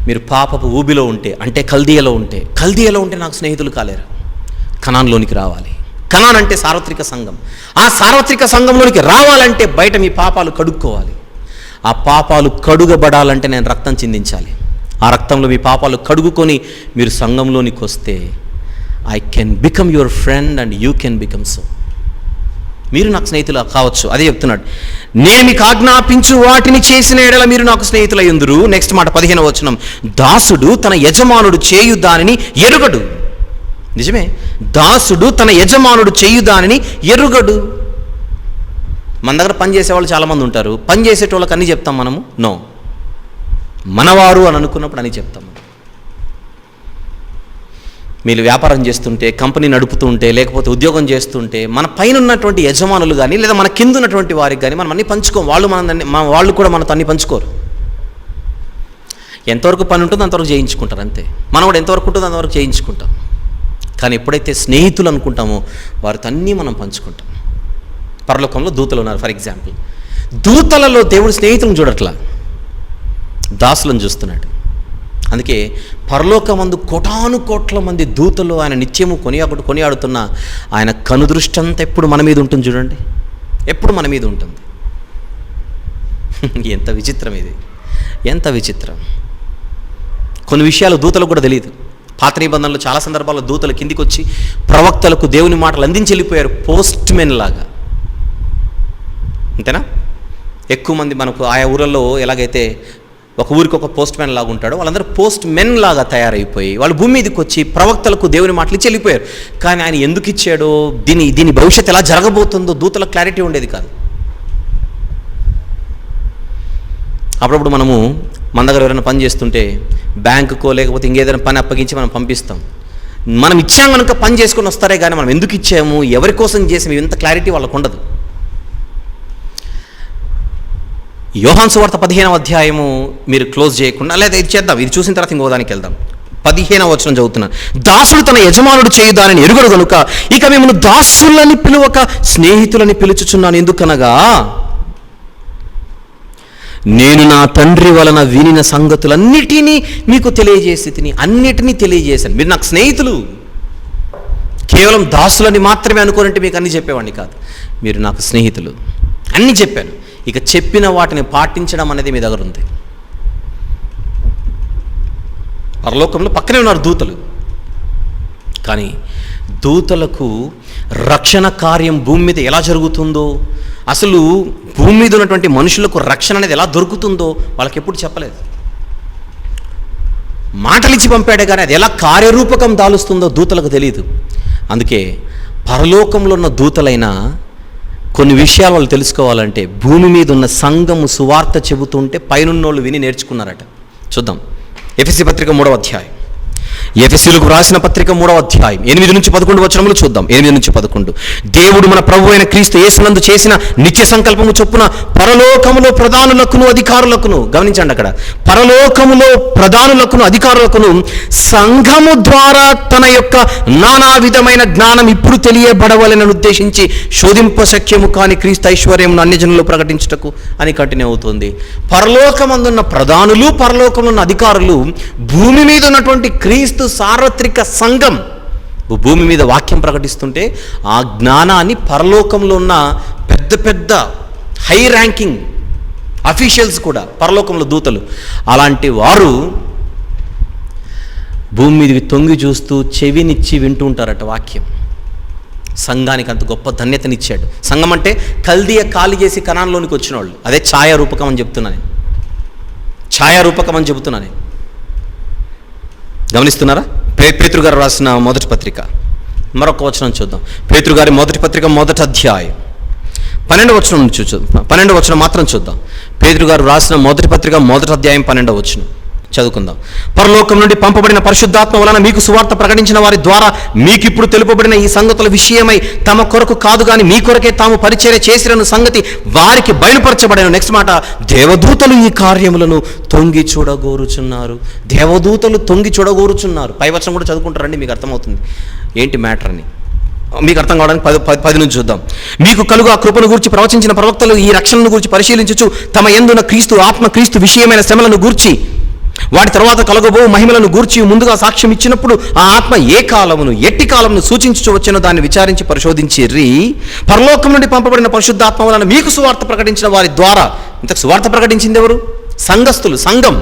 మీరు పాపపు ఊబిలో ఉంటే, అంటే కల్దీయలో ఉంటే నాకు స్నేహితులు కాలేరు. కనాన్లోనికి రావాలి. కనాన్ అంటే సార్వత్రిక సంఘం. ఆ సార్వత్రిక సంఘంలోనికి రావాలంటే బయట మీ పాపాలు కడుక్కోవాలి. ఆ పాపాలు కడుగబడాలంటే నేను రక్తం చిందించాలి. ఆ రక్తంలో మీ పాపాలు కడుగుకొని మీరు సంఘంలోనికి వస్తే I can become your friend and you can become so. మీరు నాకు స్నేహితులు కావచ్చు. అదే చెప్తున్నాడు. నేను మీకు ఆజ్ఞాపించు వాటిని చేసిన ఎడల మీరు నాకు స్నేహితులయ్యుందురు. నెక్స్ట్ మాట 15వ వచనం. దాసుడు తన యజమానుడు చేయు దానిని ఎరుగడు. నిజమే, దాసుడు తన యజమానుడు చేయు దానిని ఎరుగడు. మన దగ్గర పని చేసేవాళ్ళు చాలామంది ఉంటారు. పని చేసేటోళ్ళకి అన్నీ చెప్తాం మనము. నో, మనవారు అని అనుకున్నప్పుడు అని చెప్తాం. మీరు వ్యాపారం చేస్తుంటే, కంపెనీ నడుపుతుంటే, లేకపోతే ఉద్యోగం చేస్తుంటే మన పైన ఉన్నటువంటి యజమానులు కానీ లేదా మన కింద ఉన్నటువంటి వారికి కానీ మనం అన్నీ పంచుకోం. వాళ్ళు కూడా మనతో అన్నీ పంచుకోరు. ఎంతవరకు పని ఉంటుందో అంతవరకు చేయించుకుంటారు అంతే. మనం కూడా ఎంతవరకు ఉంటుందో అంతవరకు చేయించుకుంటాం. కానీ ఎప్పుడైతే స్నేహితులు అనుకుంటామో వారితో అన్నీ మనం పంచుకుంటాం. పరలోకంలో దూతలు ఉన్నారు. ఫర్ ఎగ్జాంపుల్, దూతలలో దేవుడు స్నేహితులను చూడట్లా, దాసులను చూస్తున్నాడు. అందుకే పరలోకమందు కోటాను కోట్ల మంది దూతలు ఆయన నిత్యము కొనియాడుతున్న ఆయన కనుదృష్టి అంతా ఎప్పుడు మన మీద ఉంటుంది. చూడండి, ఎప్పుడు మన మీద ఉంటుంది. ఎంత విచిత్రం ఇది, ఎంత విచిత్రం. కొన్ని విషయాలు దూతలకు కూడా తెలియదు. పాత నిబంధనలో చాలా సందర్భాల్లో దూతలు కిందికి వచ్చి ప్రవక్తలకు దేవుని మాటలు అందించి వెళ్ళిపోయారు, పోస్ట్ మెన్ లాగా. అంతేనా? ఎక్కువ మంది మనకు ఆయా ఊళ్ళల్లో ఎలాగైతే ఒక ఊరికి ఒక పోస్ట్ మ్యాన్ లాగా ఉంటాడో వాళ్ళందరూ పోస్ట్ మెన్ లాగా తయారైపోయి వాళ్ళు భూమి మీదకి వచ్చి ప్రవక్తలకు దేవుని మాటలు ఇచ్చి వెళ్ళిపోయారు. కానీ ఆయన ఎందుకు ఇచ్చాడో, దీని భవిష్యత్తు ఎలా జరగబోతుందో దూతలకు క్లారిటీ ఉండేది కాదు. అప్పుడప్పుడు మనము మన దగ్గర ఎవరైనా పని చేస్తుంటే బ్యాంకుకో లేకపోతే ఇంకేదైనా పని అప్పగించి మనం పంపిస్తాం. మనం ఇచ్చాం కనుక పని చేసుకొని వస్తారే కానీ మనం ఎందుకు ఇచ్చాము, ఎవరి కోసం చేసాము, ఇంత క్లారిటీ వాళ్ళకు ఉండదు. యోహాను సువార్త 15వ అధ్యాయము మీరు క్లోజ్ చేయకుండా, లేదా ఇది చేద్దాం, ఇది చూసిన తర్వాత ఇంకో దానికి వెళ్దాం. 15వ వచనం చదువుతున్నాను. దాసుడు తన యజమానుడు చేయు దానిని ఎరుగడు గనుక ఇక మిమ్మల్ని దాసులని పిలువక స్నేహితులని పిలుచుచున్నాను. ఎందుకనగా నేను నా తండ్రి వలన వినిన సంగతులన్నిటినీ మీకు తెలియజేసి అన్నిటినీ తెలియజేశాను. మీరు నాకు స్నేహితులు. కేవలం దాసులని మాత్రమే అనుకోనంటే మీకు అన్నీ చెప్పేవాడిని కాదు. మీరు నాకు స్నేహితులు, అన్నీ చెప్పాను. ఇక చెప్పిన వాటిని పాటించడం అనేది మీ దగ్గర ఉంది. పరలోకంలో పక్కనే ఉన్నారు దూతలు. కానీ దూతలకు రక్షణ కార్యం భూమి మీద ఎలా జరుగుతుందో, అసలు భూమి మీద ఉన్నటువంటి మనుషులకు రక్షణ అనేది ఎలా దొరుకుతుందో వాళ్ళకి ఎప్పుడు చెప్పలేదు. మాటలిచ్చి పంపాడే కానీ అది ఎలా కార్యరూపకం దాలుస్తుందో దూతలకు తెలియదు. అందుకే పరలోకంలో ఉన్న దూతలైనా కొన్ని విషయాలు వాళ్ళు తెలుసుకోవాలంటే భూమి మీద ఉన్న సంఘము సువార్త చెబుతుంటే పైనున్నోళ్ళు విని నేర్చుకున్నారట. చూద్దాం, ఎఫెసీ పత్రిక 3వ అధ్యాయం. ఎఫెసీలకు రాసిన పత్రిక 3వ అధ్యాయం 8 నుంచి 11 వచనములు చూద్దాం. 8 నుంచి 11. దేవుడు మన ప్రభువు అయిన క్రీస్తు యేసునందు చేసిన నిత్య సంకల్పము చొప్పున పరలోకములో ప్రధానులకును అధికారులకును, గమనించండి అక్కడ, పరలోకములో ప్రధానులకును అధికారులకును సంఘము ద్వారా తన యొక్క నానా విధమైన జ్ఞానం ఇప్పుడు తెలియబడవలెనని ఉద్దేశించి శోధింప శక్యము కాని క్రీస్తు ఐశ్వర్యమును అన్యజనులు ప్రకటించుటకు అని కంటిన్యూ అవుతుంది. పరలోకమందున్న ప్రధానులు, పరలోకంలో ఉన్న అధికారులు, భూమి మీద ఉన్నటువంటి క్రీస్తు సార్వత్రిక సంఘం భూమి మీద వాక్యం ప్రకటిస్తుంటే ఆ జ్ఞానాన్ని పరలోకంలో ఉన్న పెద్ద పెద్ద హై ర్యాంకింగ్ అఫీషియల్స్ కూడా, పరలోకంలో దూతలు, అలాంటి వారు భూమి మీదకి తొంగి చూస్తూ చెవినిచ్చి వింటూ ఉంటారట వాక్యం. సంఘానికి అంత గొప్ప ధన్యతనిచ్చాడు. సంఘం అంటే కల్దీయ ఖాళీ చేసి కనాన్లోనికి వచ్చిన వాళ్ళు. అదే ఛాయారూపకం అని చెప్తున్నాను, ఛాయారూపకం అని చెబుతున్నాను. గమనిస్తున్నారా? పేతురు గారు రాసిన మొదటి పత్రిక మరొక వచనం చూద్దాం. పేతురు గారి మొదటి పత్రిక 1వ అధ్యాయం 12వ వచనం నుంచి చూద్దాం. 12వ వచనం మాత్రం చూద్దాం. పేతురు గారు రాసిన మొదటి పత్రిక 1వ అధ్యాయం 12వ వచనం చదువుకుందాం. పరలోకం నుండి పంపబడిన పరిశుద్ధాత్మ వలన మీకు సువార్త ప్రకటించిన వారి ద్వారా మీకు ఇప్పుడు తెలుపబడిన ఈ సంగతుల విషయమై తమ కొరకు కాదు కానీ మీ కొరకే తాము పరిచర్య చేసిన సంగతి వారికి బయలుపరచబడిన. నెక్స్ట్ మాట, దేవదూతలు ఈ కార్యములను తొంగి చూడగోరుచున్నారు. దేవదూతలు తొంగి చూడగోరుచున్నారు. పై వచనం కూడా చదువుకుంటారండి, మీకు అర్థమవుతుంది ఏంటి మ్యాటర్ అని. మీకు అర్థం కావడానికి 10 నుంచి చూద్దాం. మీకు కలుగు ఆ కృపను గురించి ప్రవచించిన ప్రవక్తలు ఈ రక్షణను గురించి పరిశీలించుచు తమ యందున క్రీస్తు ఆత్మ క్రీస్తు విషయమైన శ్రమలను గూర్చి వాటి తర్వాత కలగబో మహిమలను గూర్చి ముందుగా సాక్ష్యం ఇచ్చినప్పుడు ఆ ఆత్మ ఏ కాలమును ఎట్టి కాలమును సూచించు వచ్చినో దాన్ని విచారించి పరిశోధించిర్రి. పరలోకం నుండి పంపబడిన పరిశుద్ధాత్మ వలన మీకు సువార్త ప్రకటించిన వారి ద్వారా. ఇంతకు సువార్త ప్రకటించింది ఎవరు? సంఘస్థులు, సంఘం.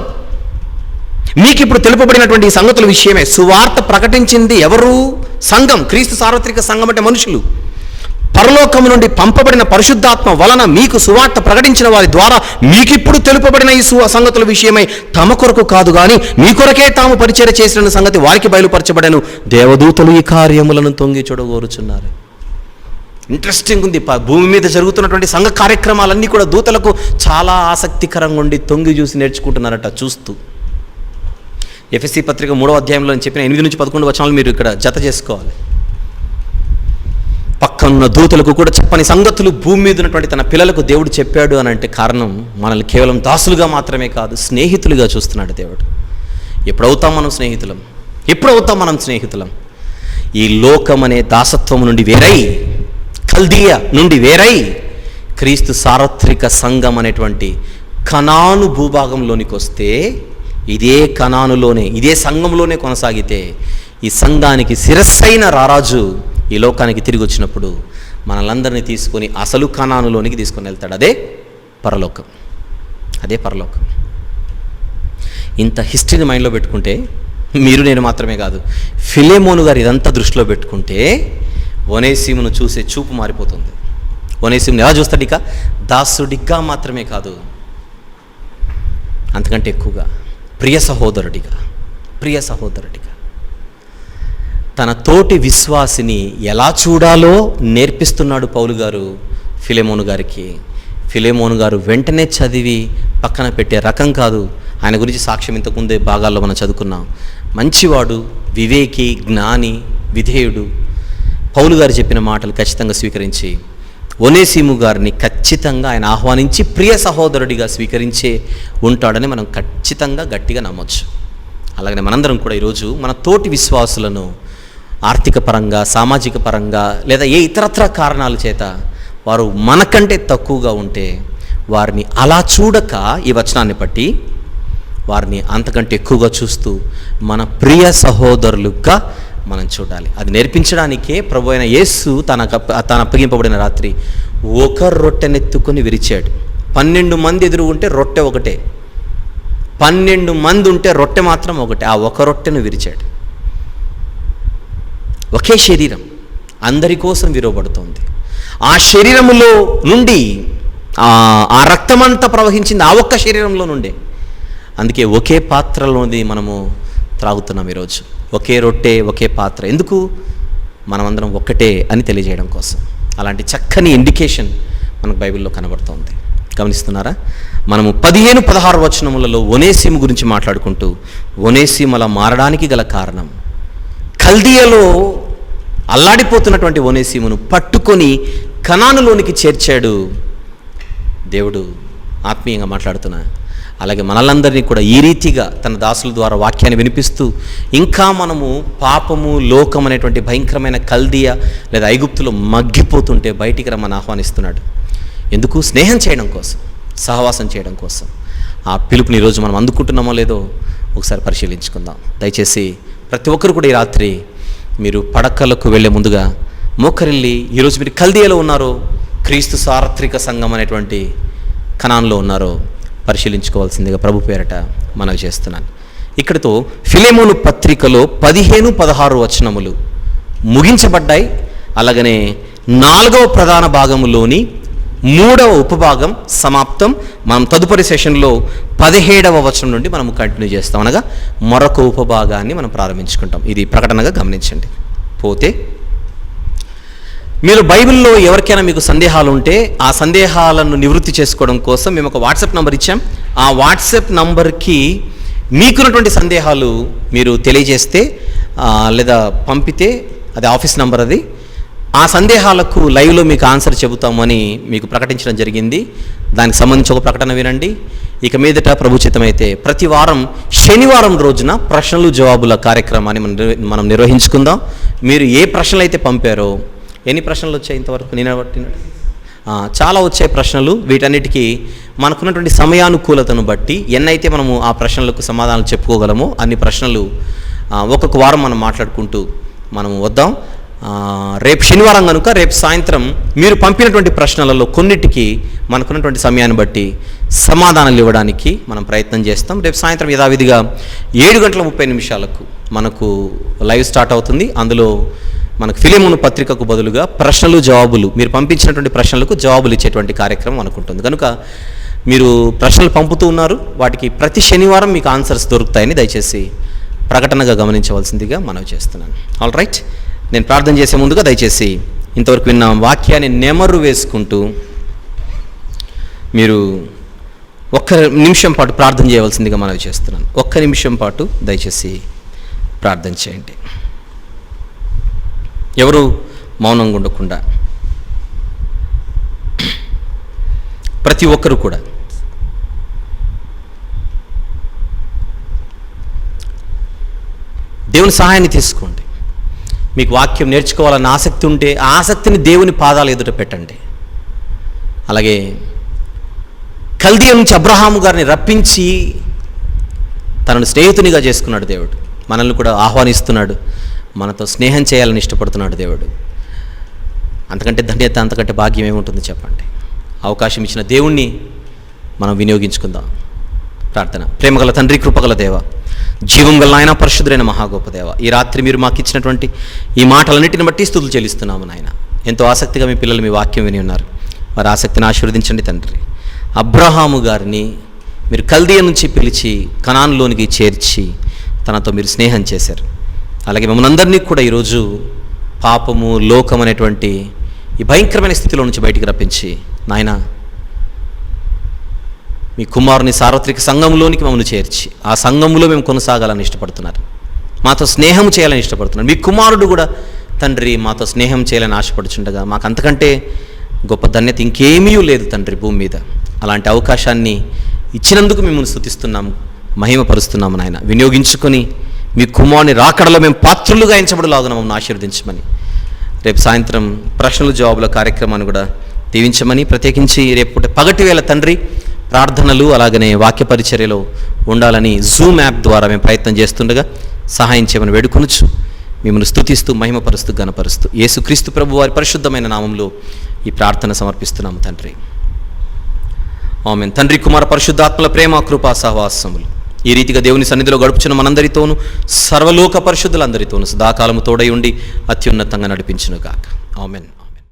మీకు ఇప్పుడు తెలుపబడినటువంటి ఈ సంగతుల విషయమే సువార్త ప్రకటించింది ఎవరు? సంఘం. క్రీస్తు సార్వత్రిక సంఘం అంటే మనుషులు. పరలోకము నుండి పంపబడిన పరిశుద్ధాత్మ వలన మీకు సువార్త ప్రకటించిన వారి ద్వారా మీకిప్పుడు తెలుపబడిన ఈ సంగతుల విషయమై తమ కొరకు కాదు కానీ మీ కొరకే తాము పరిచర్య చేసిన సంగతి వారికి బయలుపరచబడెను. దేవదూతలు ఈ కార్యములను తొంగి చూడగోరుచున్నారు. ఇంట్రెస్టింగ్ ఉంది. భూమి మీద జరుగుతున్నటువంటి సంఘ కార్యక్రమాలన్నీ కూడా దూతలకు చాలా ఆసక్తికరంగా ఉండి తొంగి చూసి నేర్చుకుంటున్నారట చూస్తూ. ఎఫెసీ పత్రిక 3వ అధ్యాయంలో చెప్పిన 8 నుంచి 11 వచనాలు మీరు ఇక్కడ జత చేసుకోవాలి. పక్కనున్న దూతలకు కూడా చెప్పని సంగతులు భూమి మీద ఉన్నటువంటి తన పిల్లలకు దేవుడు చెప్పాడు అని అంటే కారణం మనల్ని కేవలం దాసులుగా మాత్రమే కాదు, స్నేహితులుగా చూస్తున్నాడు దేవుడు. ఎప్పుడవుతాం మనం స్నేహితులం? ఎప్పుడవుతాం మనం స్నేహితులం? ఈ లోకం అనే దాసత్వం నుండి వేరై, కల్దీయ నుండి వేరై, క్రీస్తు సార్వత్రిక సంఘం అనేటువంటి కనాను భూభాగంలోనికి వస్తే, ఇదే కనానులోనే, ఇదే సంఘంలోనే కొనసాగితే, ఈ సంఘానికి శిరస్సైన రారాజు ఈ లోకానికి తిరిగి వచ్చినప్పుడు మనలందరినీ తీసుకొని అసలు కనానులోనికి తీసుకొని వెళ్తాడు. అదే పరలోకం. అదే పరలోకం. ఇంత హిస్టరీని మైండ్లో పెట్టుకుంటే, మీరు నేను మాత్రమే కాదు, ఫిలెమోను గారు ఇదంతా దృష్టిలో పెట్టుకుంటే ఒనేసిమును చూసే చూపు మారిపోతుంది. ఒనేసిమును ఎలా చూస్తాడు? ఇక దాసుడిగా మాత్రమే కాదు, అంతకంటే ఎక్కువగా ప్రియ సహోదరుడిగా, ప్రియ సహోదరుడిగా తన తోటి విశ్వాసిని ఎలా చూడాలో నేర్పిస్తున్నాడు పౌలు గారు ఫిలెమోను గారికి. ఫిలెమోను గారు వెంటనే చదివి పక్కన పెట్టే రకం కాదు. ఆయన గురించి సాక్ష్యం ఇంతకుముందే భాగాల్లో మనం చదువుకున్నాం. మంచివాడు, వివేకి, జ్ఞాని, విధేయుడు. పౌలు గారు చెప్పిన మాటలు ఖచ్చితంగా స్వీకరించి ఒనేసిము గారిని ఖచ్చితంగా ఆయన ఆహ్వానించి ప్రియ సహోదరుడిగా స్వీకరించే ఉంటాడని మనం ఖచ్చితంగా గట్టిగా నమ్మొచ్చు. అలాగనే మనందరం కూడా ఈరోజు మన తోటి విశ్వాసులను ఆర్థిక పరంగా, సామాజిక పరంగా లేదా ఏ ఇతరత్ర కారణాల చేత వారు మనకంటే తక్కువగా ఉంటే వారిని అలా చూడక, ఈ వచనాన్ని బట్టి వారిని అంతకంటే ఎక్కువగా చూస్తూ మన ప్రియ సహోదరులుగా మనం చూడాలి. అది నేర్పించడానికే ప్రభు అయిన యేసు తన అప్పగింపబడిన రాత్రి ఒక రొట్టెనెత్తుకొని విరిచాడు. 12 మంది ఎదురు ఉంటే రొట్టె ఒకటే, 12 మంది ఉంటే రొట్టె మాత్రం ఒకటే. ఆ ఒక రొట్టెను విరిచాడు. ఒకే శరీరం అందరి కోసం విరవబడుతోంది. ఆ శరీరములో నుండి ఆ రక్తమంతా ప్రవహించింది ఆ ఒక్క శరీరంలో నుండే. అందుకే ఒకే పాత్రలోది మనము త్రాగుతున్నాం ఈరోజు. ఒకే రొట్టె, ఒకే పాత్ర. ఎందుకు? మనమందరం ఒక్కటే అని తెలియజేయడం కోసం. అలాంటి చక్కని ఇండికేషన్ మనకు బైబిల్లో కనబడుతోంది. గమనిస్తున్నారా? మనము 15-16 వచనములలో ఒనేసిము గురించి మాట్లాడుకుంటూ, ఒనేసిము అలా మారడానికి గల కారణం, కల్దీయలో అల్లాడిపోతున్నటువంటి ఒనేసిమును పట్టుకొని కనానులోనికి చేర్చాడు దేవుడు. ఆత్మీయంగా మాట్లాడుతున్నా. అలాగే మనలందరినీ కూడా ఈ రీతిగా తన దాసుల ద్వారా వాక్యాన్ని వినిపిస్తూ, ఇంకా మనము పాపము, లోకం అనేటువంటి భయంకరమైన కల్దీయ లేదా ఐగుప్తులో మగ్గిపోతుంటే బయటికి రమ్మని ఆహ్వానిస్తున్నాడు. ఎందుకు? స్నేహం చేయడం కోసం, సహవాసం చేయడం కోసం. ఆ పిలుపుని ఈరోజు మనం అందుకుంటున్నామో లేదో ఒకసారి పరిశీలించుకుందాం. దయచేసి ప్రతి ఒక్కరు కూడా ఈ రాత్రి మీరు పడకలకు వెళ్ళే ముందుగా మోకరిల్లి, ఈరోజు మీరు కల్దీయలో ఉన్నారో, క్రీస్తు సార్వత్రిక సంఘం అనేటువంటి కనాన్లో ఉన్నారో పరిశీలించుకోవాల్సిందిగా ప్రభు పేరట మనవి చేస్తున్నాను. ఇక్కడితో ఫిలెమోను పత్రికలో 15-16 వచనములు ముగించబడ్డాయి. అలాగనే 4వ ప్రధాన భాగములోని 3వ ఉపభాగం సమాప్తం. మనం తదుపరి సెషన్లో 17వ వచనం నుండి మనం కంటిన్యూ చేస్తాం. అనగా మరొక ఉపభాగాన్ని మనం ప్రారంభించుకుంటాం. ఇది ప్రకటనగా గమనించండి. పోతే మీరు బైబిల్లో ఎవరికైనా మీకు సందేహాలు ఉంటే ఆ సందేహాలను నివృత్తి చేసుకోవడం కోసం మేము ఒక వాట్సాప్ నంబర్ ఇచ్చాం. ఆ వాట్సాప్ నంబర్కి మీకున్నటువంటి సందేహాలు మీరు తెలియజేస్తే లేదా పంపితే, అది ఆఫీస్ నంబర్, అది ఆ సందేహాలకు లైవ్లో మీకు ఆన్సర్ చెబుతామని మీకు ప్రకటించడం జరిగింది. దానికి సంబంధించి ఒక ప్రకటన వినండి. ఇక మీదట ప్రభు చిత్తమైతే ప్రతి వారం శనివారం రోజున ప్రశ్నలు జవాబుల కార్యక్రమాన్ని మనం నిర్వహించుకుందాం. మీరు ఏ ప్రశ్నలు అయితే పంపారో, ఎన్ని ప్రశ్నలు వచ్చాయి ఇంతవరకు? చాలా వచ్చాయి ప్రశ్నలు. వీటన్నిటికీ మనకున్నటువంటి సమయానుకూలతను బట్టి ఎన్నైతే మనము ఆ ప్రశ్నలకు సమాధానాలు చెప్పుకోగలమో అన్ని ప్రశ్నలు ఒక్కొక్క వారం మనం మాట్లాడుకుంటూ మనము వద్దాం. రేపు శనివారం కనుక రేపు సాయంత్రం మీరు పంపినటువంటి ప్రశ్నలలో కొన్నిటికి మనకున్నటువంటి సమయాన్ని బట్టి సమాధానాలు ఇవ్వడానికి మనం ప్రయత్నం చేస్తాం. రేపు సాయంత్రం యథావిధిగా 7:30 మనకు లైవ్ స్టార్ట్ అవుతుంది. అందులో మనకు ఫిలెమోను పత్రికకు బదులుగా ప్రశ్నలు జవాబులు, మీరు పంపించినటువంటి ప్రశ్నలకు జవాబులు ఇచ్చేటువంటి కార్యక్రమం అనుకుంటుంది. కనుక మీరు ప్రశ్నలు పంపుతూ ఉన్నారు, వాటికి ప్రతి శనివారం మీకు ఆన్సర్స్ దొరుకుతాయని దయచేసి ప్రకటనగా గమనించవలసిందిగా మనవి చేస్తున్నాను. ఆల్ రైట్, నేను ప్రార్థన చేసే ముందుగా దయచేసి ఇంతవరకు విన్న వాక్యాన్ని నెమరు వేసుకుంటూ మీరు ఒక్క నిమిషం పాటు ప్రార్థన చేయవలసిందిగా మనవి చేస్తున్నాను. ఒక్క నిమిషం పాటు దయచేసి ప్రార్థన చేయండి. ఎవరు మౌనంగా ఉండకుండా ప్రతి ఒక్కరూ కూడా దేవుని సహాయాన్ని తీసుకోండి. మీకు వాక్యం నేర్చుకోవాలన్న ఆసక్తి ఉంటే ఆ ఆసక్తిని దేవుని పాదాల ఎదుట పెట్టండి. అలాగే కల్దీయ నుంచి అబ్రహాము గారిని రప్పించి తనను స్నేహితునిగా చేసుకున్నాడు దేవుడు. మనల్ని కూడా ఆహ్వానిస్తున్నాడు, మనతో స్నేహం చేయాలని ఇష్టపడుతున్నాడు దేవుడు. అంతకంటే ధన్యత, అంతకంటే భాగ్యం ఏముంటుంది చెప్పండి. అవకాశం ఇచ్చిన దేవుణ్ణి మనం వినియోగించుకుందాం. ప్రార్థన. ప్రేమగల తండ్రి, కృపగల దేవ, జీవం గల నాయన, పరిశుద్ధుడైన మహాగొప్ప దేవ, ఈ రాత్రి మీరు మాకు ఇచ్చినటువంటి ఈ మాటలన్నిటిని బట్టి స్తుతులు చెల్లిస్తున్నాము నాయన. ఎంతో ఆసక్తిగా మీ పిల్లలు మీ వాక్యం విని ఉన్నారు. వారి ఆసక్తిని ఆశీర్వదించండి తండ్రి. అబ్రహాము గారిని మీరు కల్దీయ నుంచి పిలిచి కనాన్లోనికి చేర్చి తనతో మీరు స్నేహం చేశారు. అలాగే మమ్మల్ని అందరినీ కూడా ఈరోజు పాపము, లోకం అనేటువంటి ఈ భయంకరమైన స్థితిలో నుంచి బయటికి రప్పించి నాయన మీ కుమారుని సార్వత్రిక సంఘంలోనికి మమ్మల్ని చేర్చి ఆ సంఘంలో మేము కొనసాగాలని ఇష్టపడుతున్నారు, మాతో స్నేహం చేయాలని ఇష్టపడుతున్నారు. మీ కుమారుడు కూడా తండ్రి మాతో స్నేహం చేయాలని ఆశపడుచుండగా మాకు అంతకంటే గొప్ప ధన్యత ఇంకేమీ లేదు తండ్రి భూమి మీద. అలాంటి అవకాశాన్ని ఇచ్చినందుకు మిమ్మల్ని స్తుతిస్తున్నాము, మహిమపరుస్తున్నాము నాయన. వినియోగించుకొని మీ కుమారుని రాకడలో మేము పాత్రులుగా ఎంచబడలాగున మమ్మల్ని ఆశీర్వదించమని, రేపు సాయంత్రం ప్రశ్నలు జవాబుల కార్యక్రమాన్ని కూడా దీవించమని, ప్రత్యేకించి రేపు పగటి వేళ తండ్రి ప్రార్థనలు అలాగనే వాక్య పరిచర్యలో ఉండాలని జూమ్ యాప్ ద్వారా మేము ప్రయత్నం చేస్తుండగా సహాయం చేయమని వేడుకొనుచు మిమ్మల్ని స్తుతిస్తూ మహిమపరుస్తూ ఘనపరుస్తూ యేసుక్రీస్తు ప్రభు వారి పరిశుద్ధమైన నామంలో ఈ ప్రార్థన సమర్పిస్తున్నాము తండ్రి. ఆమేన్. తండ్రి, కుమార పరిశుద్ధాత్మల ప్రేమ, కృపా, సహవాసములు ఈ రీతిగా దేవుని సన్నిధిలో గడుపుచున్న మనందరితోనూ సర్వలోక పరిశుద్ధులందరితోనూ సదాకాలము తోడై ఉండి అత్యున్నతంగా నడిపించును గాక. ఆమేన్.